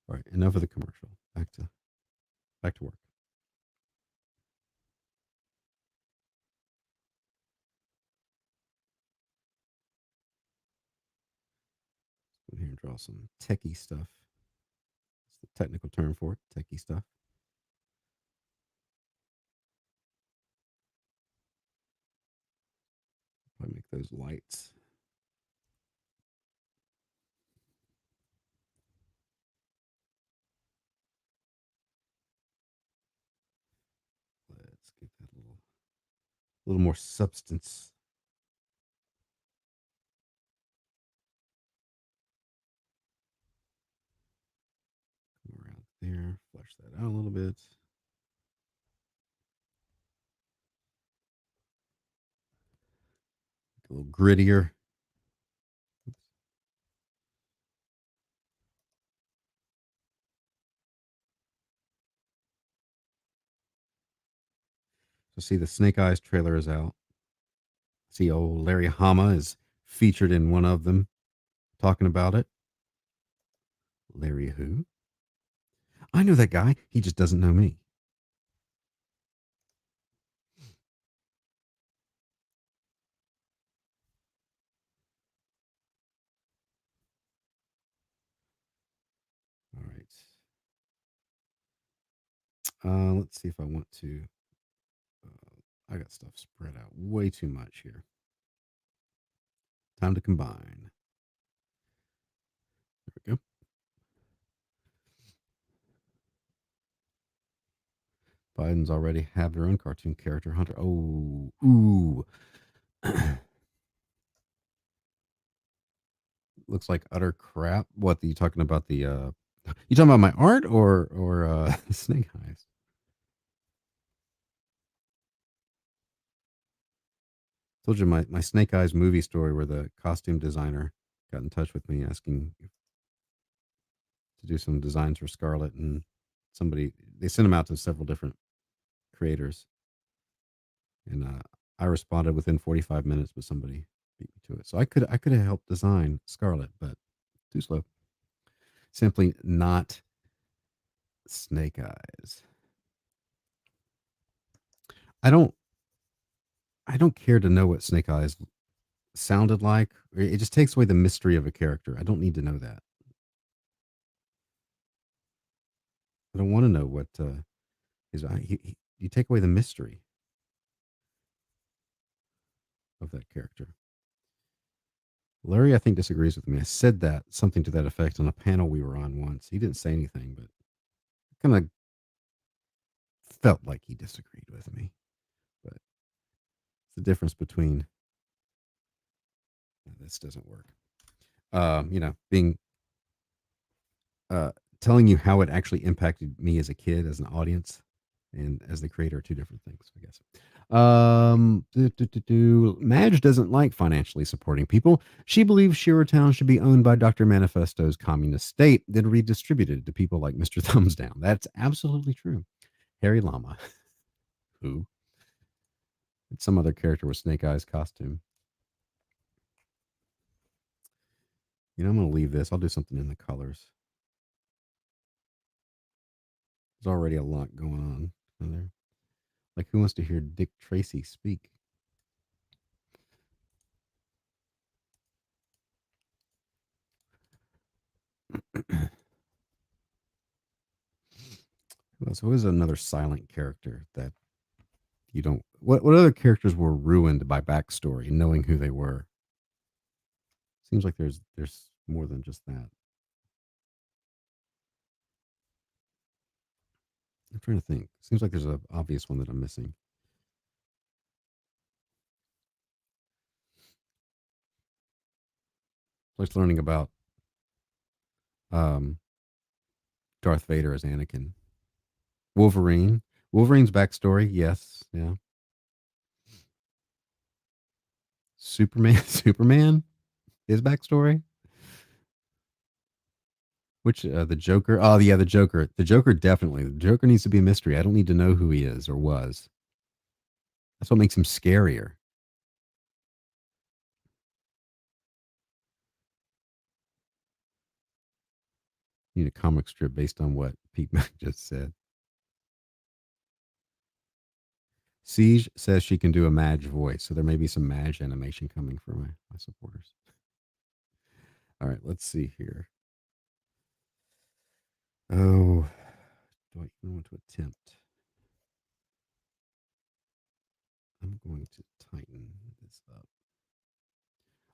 All right, enough of the commercial. Back to work. Go here and draw some techie stuff. It's the technical term for it, techie stuff. Probably make those lights. Let's get that little more substance. Come around there, flush that out a little bit. Make it a little grittier. So see the Snake Eyes trailer is out. See old Larry Hama is featured in one of them talking about it. Larry who? I know that guy. He just doesn't know me. All right. Let's see if I want to. I got stuff spread out way too much here. Time to combine. There we go. Biden's already have their own cartoon character, Hunter. Oh, ooh. Looks like utter crap. What are you talking about? You talking about my art or Snake Eyes? Told you my Snake Eyes movie story where the costume designer got in touch with me asking to do some designs for Scarlet, and they sent them out to several different creators, and I responded within 45 minutes, but somebody beat me to it. So I could have helped design Scarlet, but too slow. Simply not Snake Eyes. I don't I don't care to know what Snake Eyes sounded like. It just takes away the mystery of a character. I don't need to know that. I don't want to know what you take away the mystery of that character. Larry, I think, disagrees with me. I said that something to that effect on a panel we were on once. He didn't say anything, but kind of felt like he disagreed with me. But it's the difference between this doesn't work. Being telling you how it actually impacted me as a kid, as an audience, and as the creator are two different things, I guess. Madge doesn't like financially supporting people. She believes Town should be owned by Dr. Manifesto's communist state, then redistributed to people like Mr. Thumbs Down. That's absolutely true. Harry Lama, who? It's some other character with Snake Eyes costume. I'm going to leave this. I'll do something in the colors. There's already a lot going on there. Like, who wants to hear Dick Tracy speak? Who is another silent character that you don't? What other characters were ruined by backstory, knowing who they were? Seems like there's more than just that. I'm trying to think. Seems like there's an obvious one that I'm missing. Like learning about um, Darth Vader as Anakin. Wolverine. Wolverine's backstory, yes, yeah. Superman. Superman. His backstory. Which the Joker? Oh yeah, the Joker. The Joker definitely. The Joker needs to be a mystery. I don't need to know who he is or was. That's what makes him scarier. You need a comic strip based on what Pete Mac just said. Siege says she can do a Madge voice, so there may be some Madge animation coming for my supporters. All right, let's see here. Oh, do I even want to attempt? I'm going to tighten this up.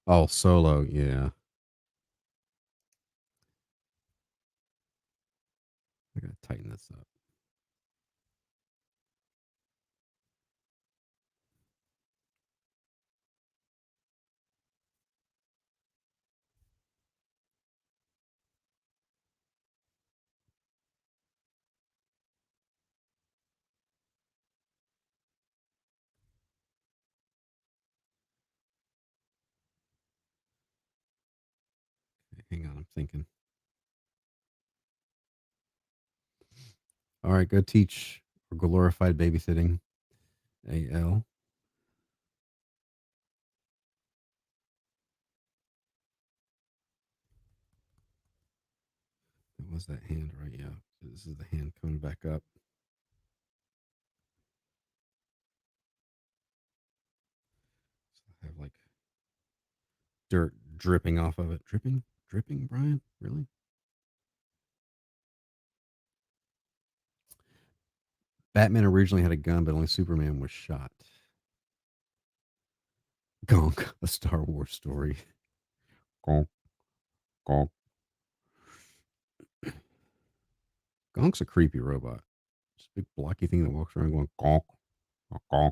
Oh, Solo, yeah. I gotta tighten this up. Okay, hang on, I'm thinking. All right, go teach or glorified babysitting. AL. That was that hand, right? Yeah. So this is the hand coming back up. So I have like dirt dripping off of it. Dripping? Dripping, Brian? Really? Batman originally had a gun, but only Superman was shot. Gonk, a Star Wars story. Gonk, gonk. Gonk's a creepy robot. Just a big blocky thing that walks around going gonk, gonk, gonk.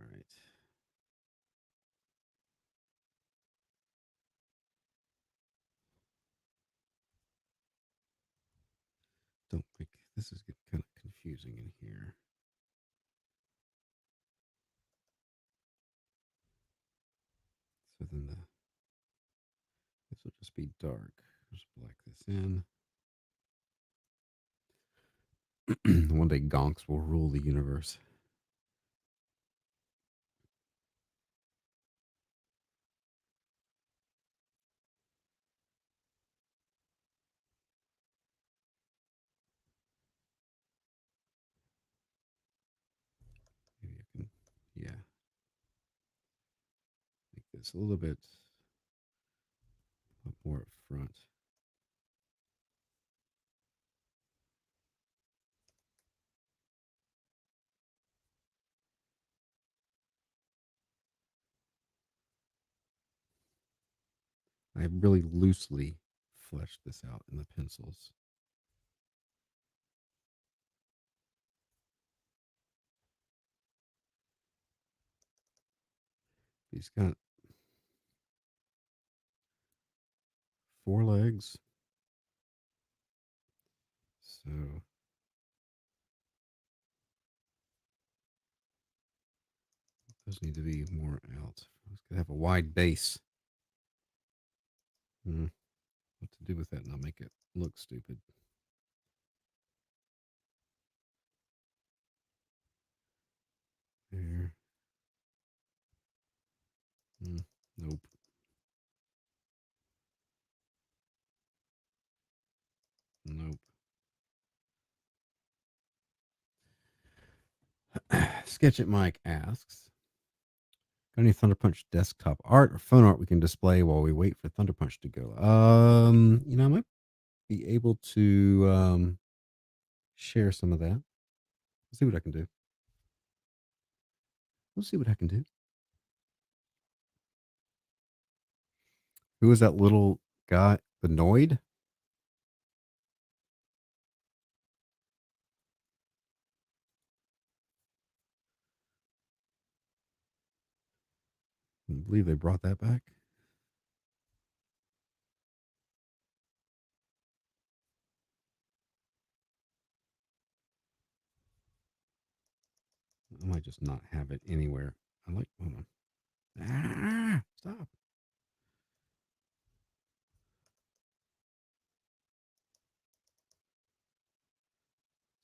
All right. Don't think this is getting kind of confusing in here. So then this will just be dark. Just black this in. One day gonks will rule the universe. Maybe I can, yeah, make this a little bit more up front. I really loosely fleshed this out in the pencils. He's got 4 legs. So those need to be more out. It's gonna have a wide base. What to do with that and not make it look stupid. There. Nope. Nope. Sketch It Mike asks, got any Thunder Punch desktop art or phone art we can display while we wait for Thunder Punch to go? I might be able to share some of that. Let's see what I can do. We'll see what I can do. Who is that little guy? The Noid? I believe they brought that back. I might just not have it anywhere. Hold on. Stop.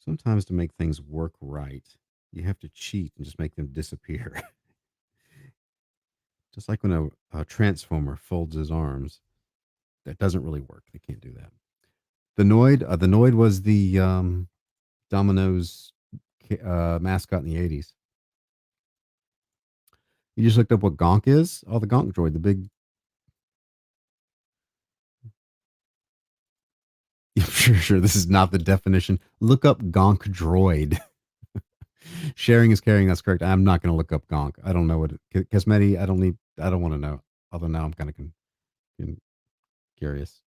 Sometimes to make things work right, you have to cheat and just make them disappear. Just like when a transformer folds his arms, that doesn't really work. They can't do that. The Noid was the Domino's mascot in the 80s. You just looked up what Gonk is? Oh, the Gonk droid, the big. Sure. This is not the definition. Look up Gonk droid. Sharing is caring. That's correct. I'm not going to look up Gonk. I don't know what Kesmeti. I don't need. I don't want to know. Although now I'm kind of curious.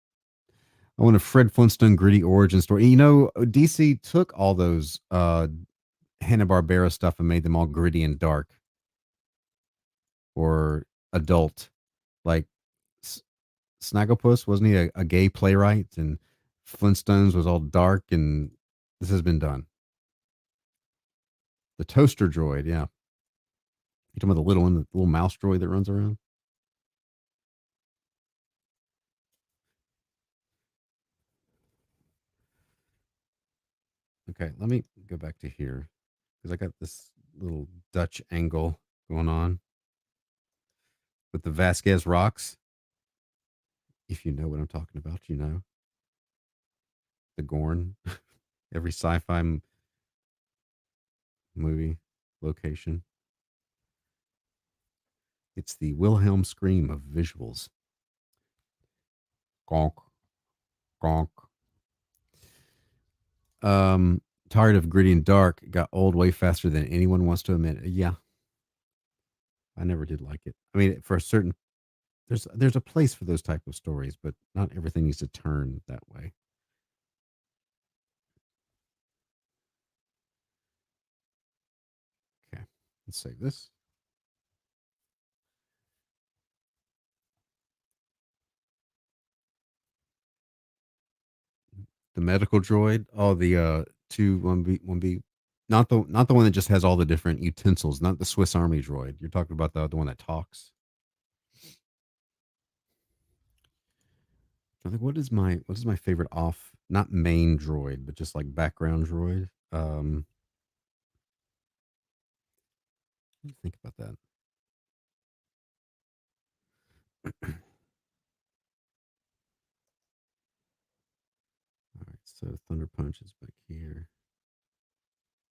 I want a Fred Flintstone gritty origin story. DC took all those Hanna Barbera stuff and made them all gritty and dark or adult. Like Snagglepuss, wasn't he a gay playwright? And Flintstones was all dark, and this has been done. The toaster droid, yeah. You talking about the little one, the little mouse droid that runs around? Okay, let me go back to here because I got this little Dutch angle going on with the Vasquez rocks. If you know what I'm talking about, you know the Gorn. Every sci-fi movie location. It's the Wilhelm scream of visuals. Gonk, gonk. Tired of gritty and dark. It got old way faster than anyone wants to admit. Yeah, I never did like it. I mean, for a certain there's a place for those type of stories, but not everything needs to turn that way. Okay, let's save this. The medical droid. Oh, the two one B. Not the one that just has all the different utensils. Not the Swiss Army droid. You're talking about the one that talks. I think what is my favorite off not main droid but just like background droid. Let me think about that. All right, so Thunder Punch is back here.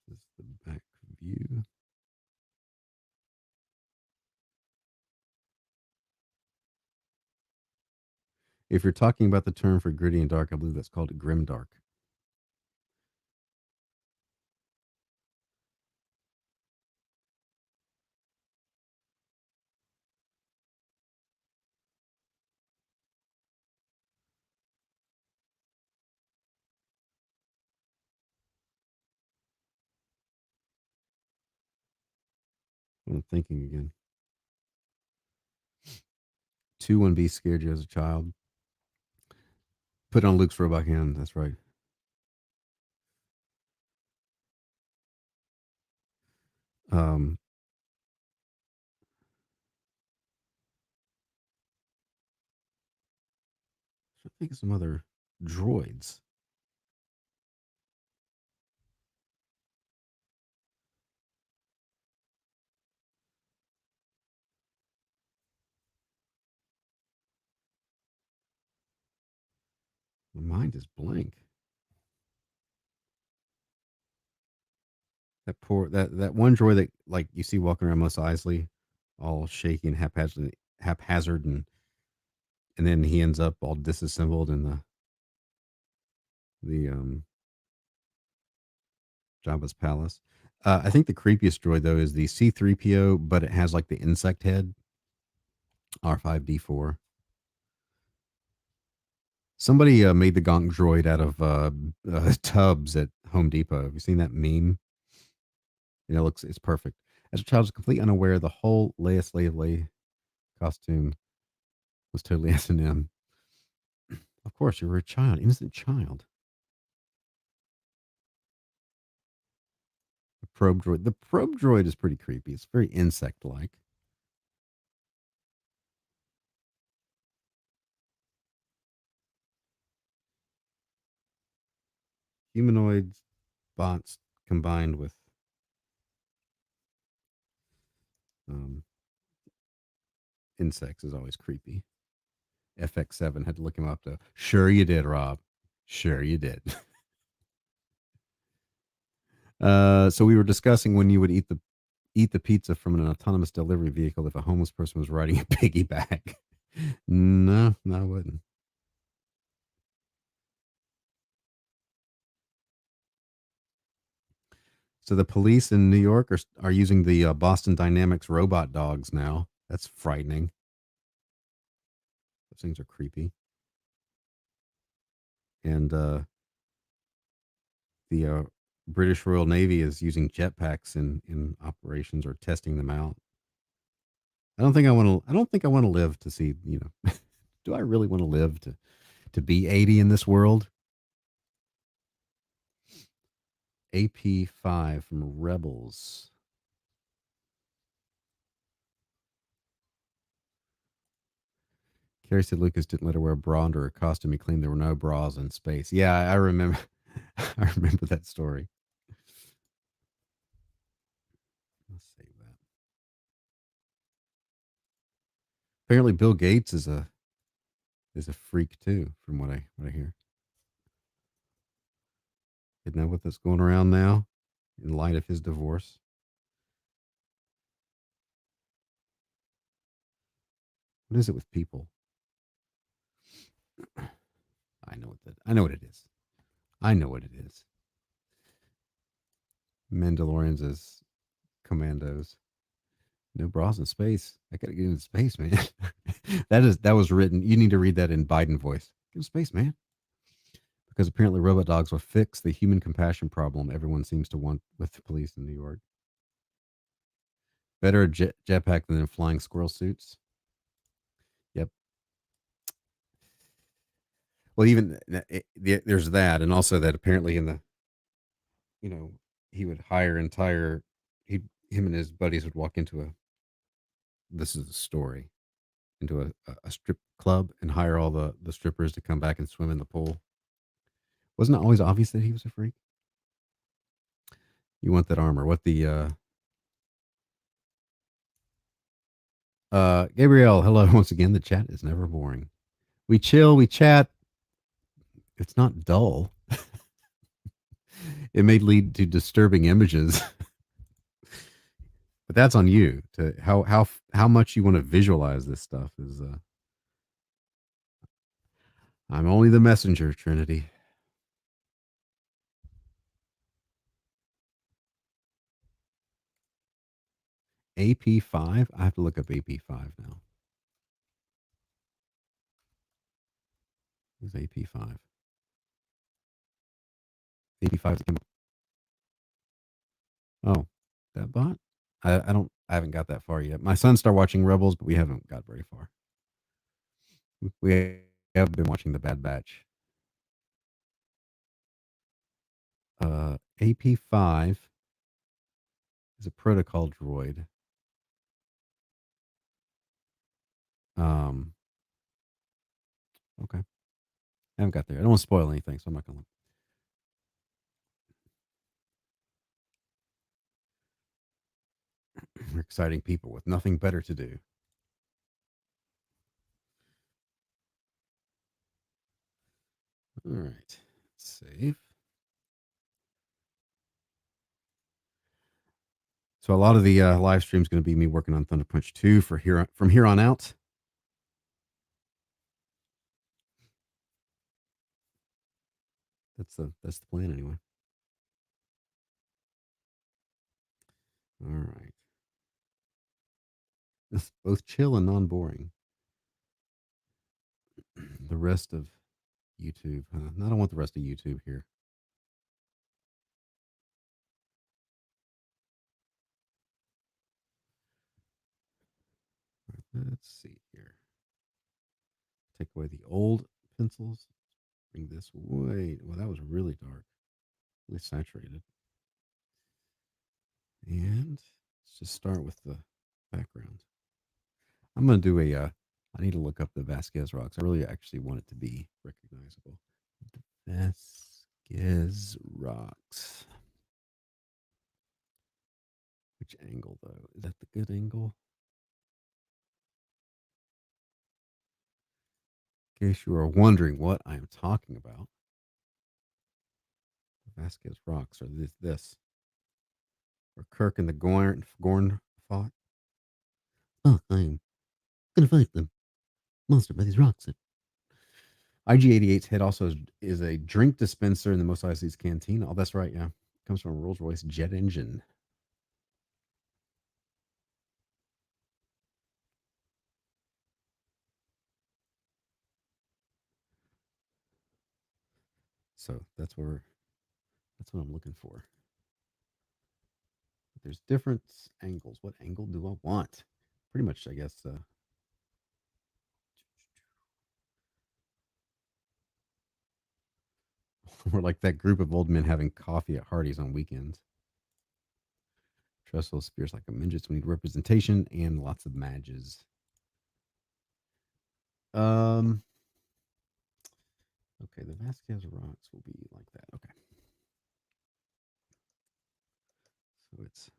This is the back view. If you're talking about the term for gritty and dark, I believe that's called grim dark. I'm thinking again. 2-1B scared you as a child. Put on Luke's robot hand. That's right. Um, I think of some other droids. My mind is blank. That one droid that like you see walking around Mos Eisley, all shaky and haphazard, and then he ends up all disassembled in the Jabba's palace. I think the creepiest droid though is the C3PO, but it has like the insect head, R5D4. Somebody made the Gonk droid out of tubs at Home Depot. Have you seen that meme? It's perfect. As a child, I was completely unaware the whole Leia Slave Leia costume was totally S&M. Of course, you were a child, innocent child. The probe droid. The probe droid is pretty creepy. It's very insect-like. Humanoids, bots combined with um, insects is always creepy. FX7 had to look him up though. Sure you did, Rob. Sure you did. So we were discussing when you would eat the pizza from an autonomous delivery vehicle if a homeless person was riding a piggyback. No, I wouldn't. So the police in New York are using the Boston Dynamics robot dogs now. That's frightening. Those things are creepy. And the British Royal Navy is using jetpacks in operations or testing them out. I don't think I want to. I don't think I want to live to see. Do I really want to live to be 80 in this world? AP5 from Rebels. Carrie said Lucas didn't let her wear a bra under her costume. He claimed there were no bras in space. Yeah, I remember. I remember that story. Let's save that. Apparently, Bill Gates is a freak too, from what I hear. Isn't that what's going around now, in light of his divorce? What is it with people? I know what it is. I know what it is. Mandalorians as commandos. No bras in space. I gotta get into space, man. that was written. You need to read that in Biden voice. Get in space, man. Because apparently robot dogs will fix the human compassion problem everyone seems to want with the police in New York. Better a jetpack than flying squirrel suits. Yep. Well, even there's that, and also that apparently in the, he would hire entire, him and his buddies would walk into this is a story, into a strip club and hire all the strippers to come back and swim in the pool. Wasn't it always obvious that he was a freak? You want that armor? What the Gabrielle? Hello once again. The chat is never boring. We chill, we chat. It's not dull. It may lead to disturbing images, but that's on you. To how much you want to visualize this stuff is. I'm only the messenger, Trinity. AP5. I have to look up AP5 now. Who's AP5? AP5 is. Oh, that bot. I don't. I haven't got that far yet. My son started watching Rebels, but we haven't got very far. We have been watching The Bad Batch. AP5 is a protocol droid. Okay. I haven't got there. I don't want to spoil anything, so I'm not going to. We're exciting people with nothing better to do. All right. Save. So a lot of the live stream is going to be me working on Thunder Punch 2 from here on out. That's the plan anyway. All right. It's both chill and non-boring. The rest of YouTube. I don't want the rest of YouTube here. Let's see here. Take away the old pencils. Bring this way. Well, that was really dark, really saturated. And let's just start with the background. I'm going to do I need to look up the Vasquez rocks. I really actually want it to be recognizable. The Vasquez rocks. Which angle, though? Is that the good angle? In case you are wondering what I am talking about, the Vasquez rocks are this. Where Kirk and the Gorn fought. Oh, I'm gonna fight them. Monster by these rocks. IG-88's head also is a drink dispenser in the Mos Eisley's canteen. Oh, that's right. Yeah. Comes from a Rolls Royce jet engine. So that's what I'm looking for. There's different angles. What angle do I want? Pretty much, I guess. We're like that group of old men having coffee at Hardee's on weekends. Trestle spears like a midgets. We need representation and lots of badges. Okay, the Vasquez rocks will be like that. Okay. So it's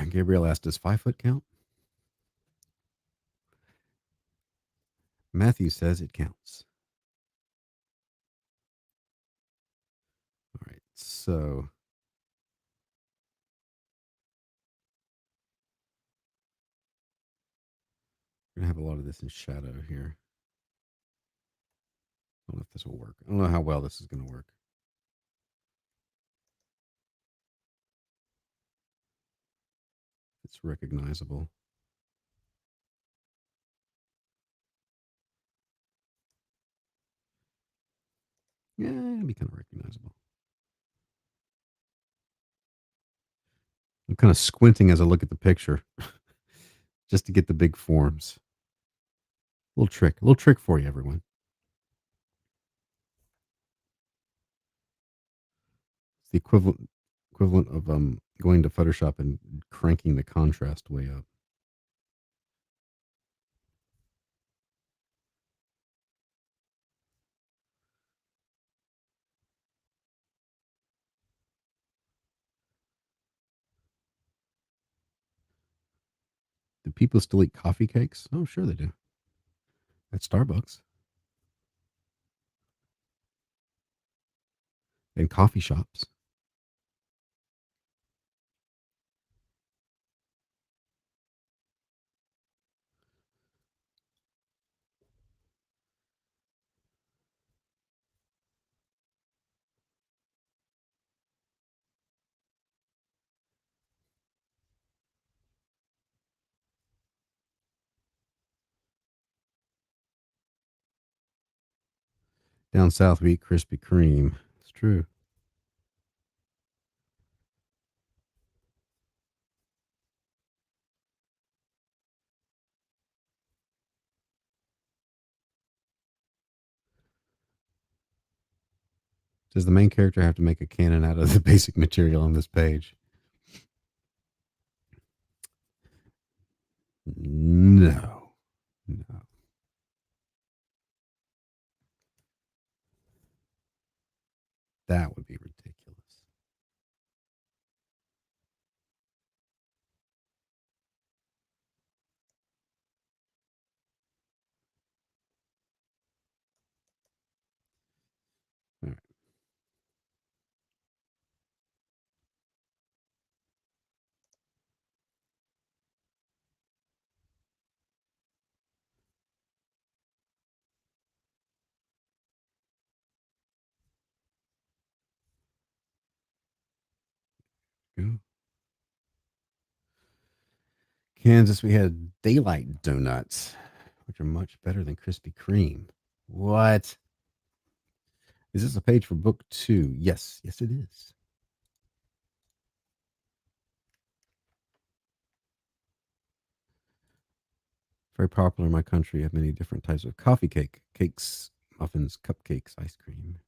Gabriel asked, does 5 foot count? Matthew says it counts. All right, so we're gonna have a lot of this in shadow here. I don't know if this will work. I don't know how well this is gonna work. It's recognizable. Yeah, it'll be kind of recognizable. I'm kind of squinting as I look at the picture just to get the big forms. A little trick for you, everyone. It's the equivalent of going to Photoshop and cranking the contrast way up. Do people still eat coffee cakes? Oh, sure they do. At Starbucks and coffee shops. Down south, we eat Krispy Kreme. It's true. Does the main character have to make a cannon out of the basic material on this page? That would be ridiculous. All right. Go. Kansas, we had daylight donuts, which are much better than Krispy Kreme. What? Is this a page for book 2? Yes, yes, it is. Very popular in my country. I have many different types of coffee cake, cakes, muffins, cupcakes, ice cream.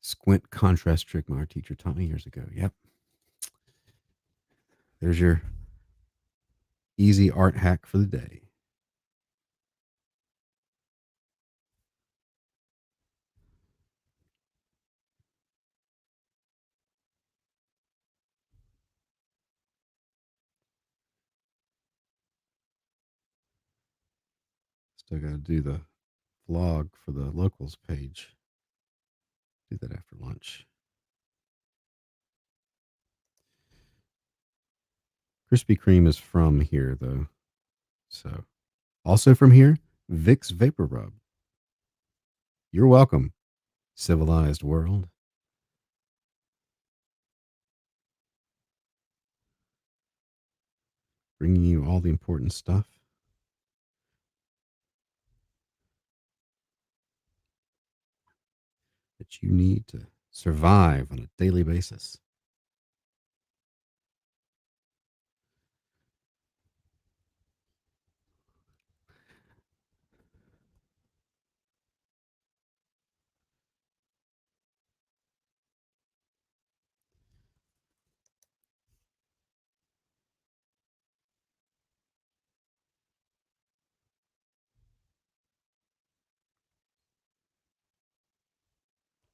Squint contrast trick my art teacher taught me years ago. Yep. There's your easy art hack for the day. Still got to do the vlog for the locals page. Do that after lunch. Krispy Kreme is from here, though. So, also from here, Vicks Vapor Rub. You're welcome, civilized world. Bringing you all the important stuff that you need to survive on a daily basis.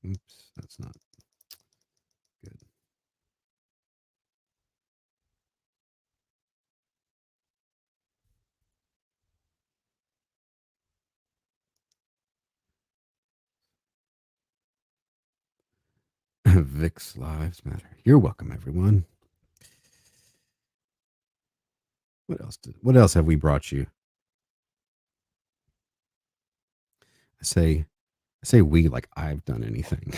Oops, that's not good. Vicks Lives Matter. You're welcome, everyone. What else have we brought you? I say we like I've done anything.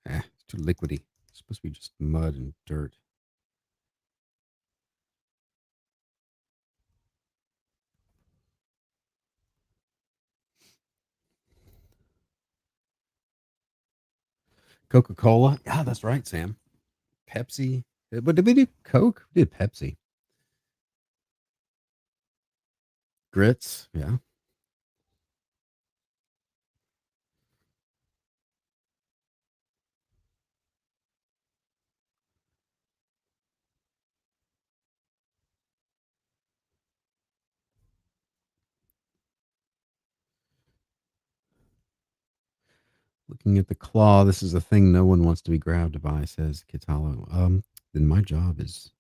It's too liquidy. It's supposed to be just mud and dirt. Coca-Cola. Yeah, that's right, Sam. Pepsi. But did we do Coke? We did Pepsi. Grits. Yeah. Looking at the claw, this is a thing no one wants to be grabbed by, says Kitalo. Then my job is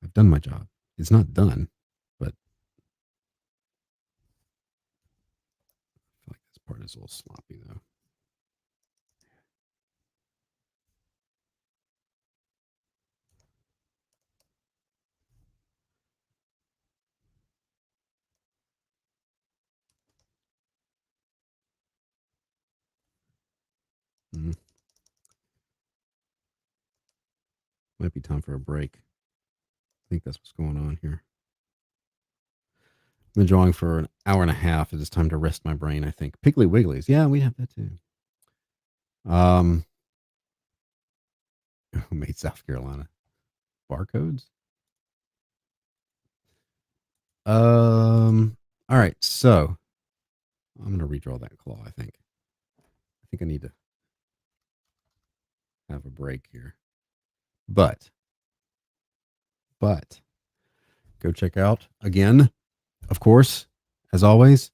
I've done my job. It's not done, but I feel like this part is a little sloppy though. Mm. Might be time for a break. I think that's what's going on here. been drawing for an hour and a half. It is time to rest my brain, I think. Piggly Wigglies. Yeah, we have that too. Who made South Carolina? Barcodes? All right, so I'm gonna redraw that claw, I think. I think I need to have a break here. But go check out again, of course, as always,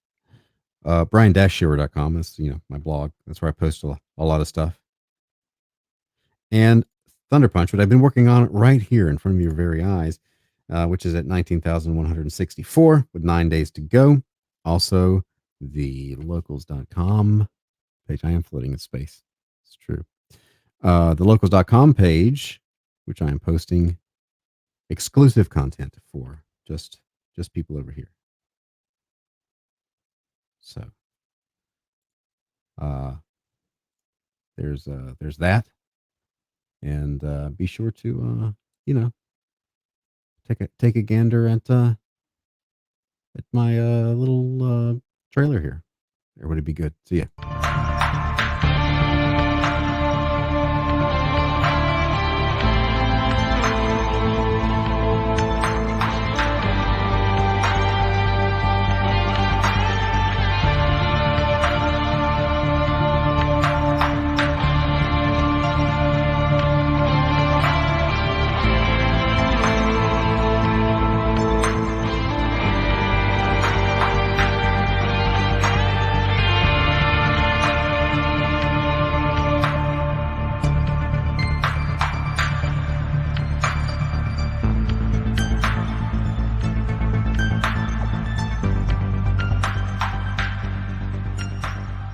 brian-shearer.com. That's my blog. That's where I post a lot of stuff. And Thunder Punch, what I've been working on right here in front of your very eyes, which is at 19,164 with 9 days to go. Also, the locals.com page. I am floating in space. It's true. The locals.com page, which I am posting exclusive content for just people over here. So there's that. And be sure to take a gander at my little trailer here. Everybody be good. See ya.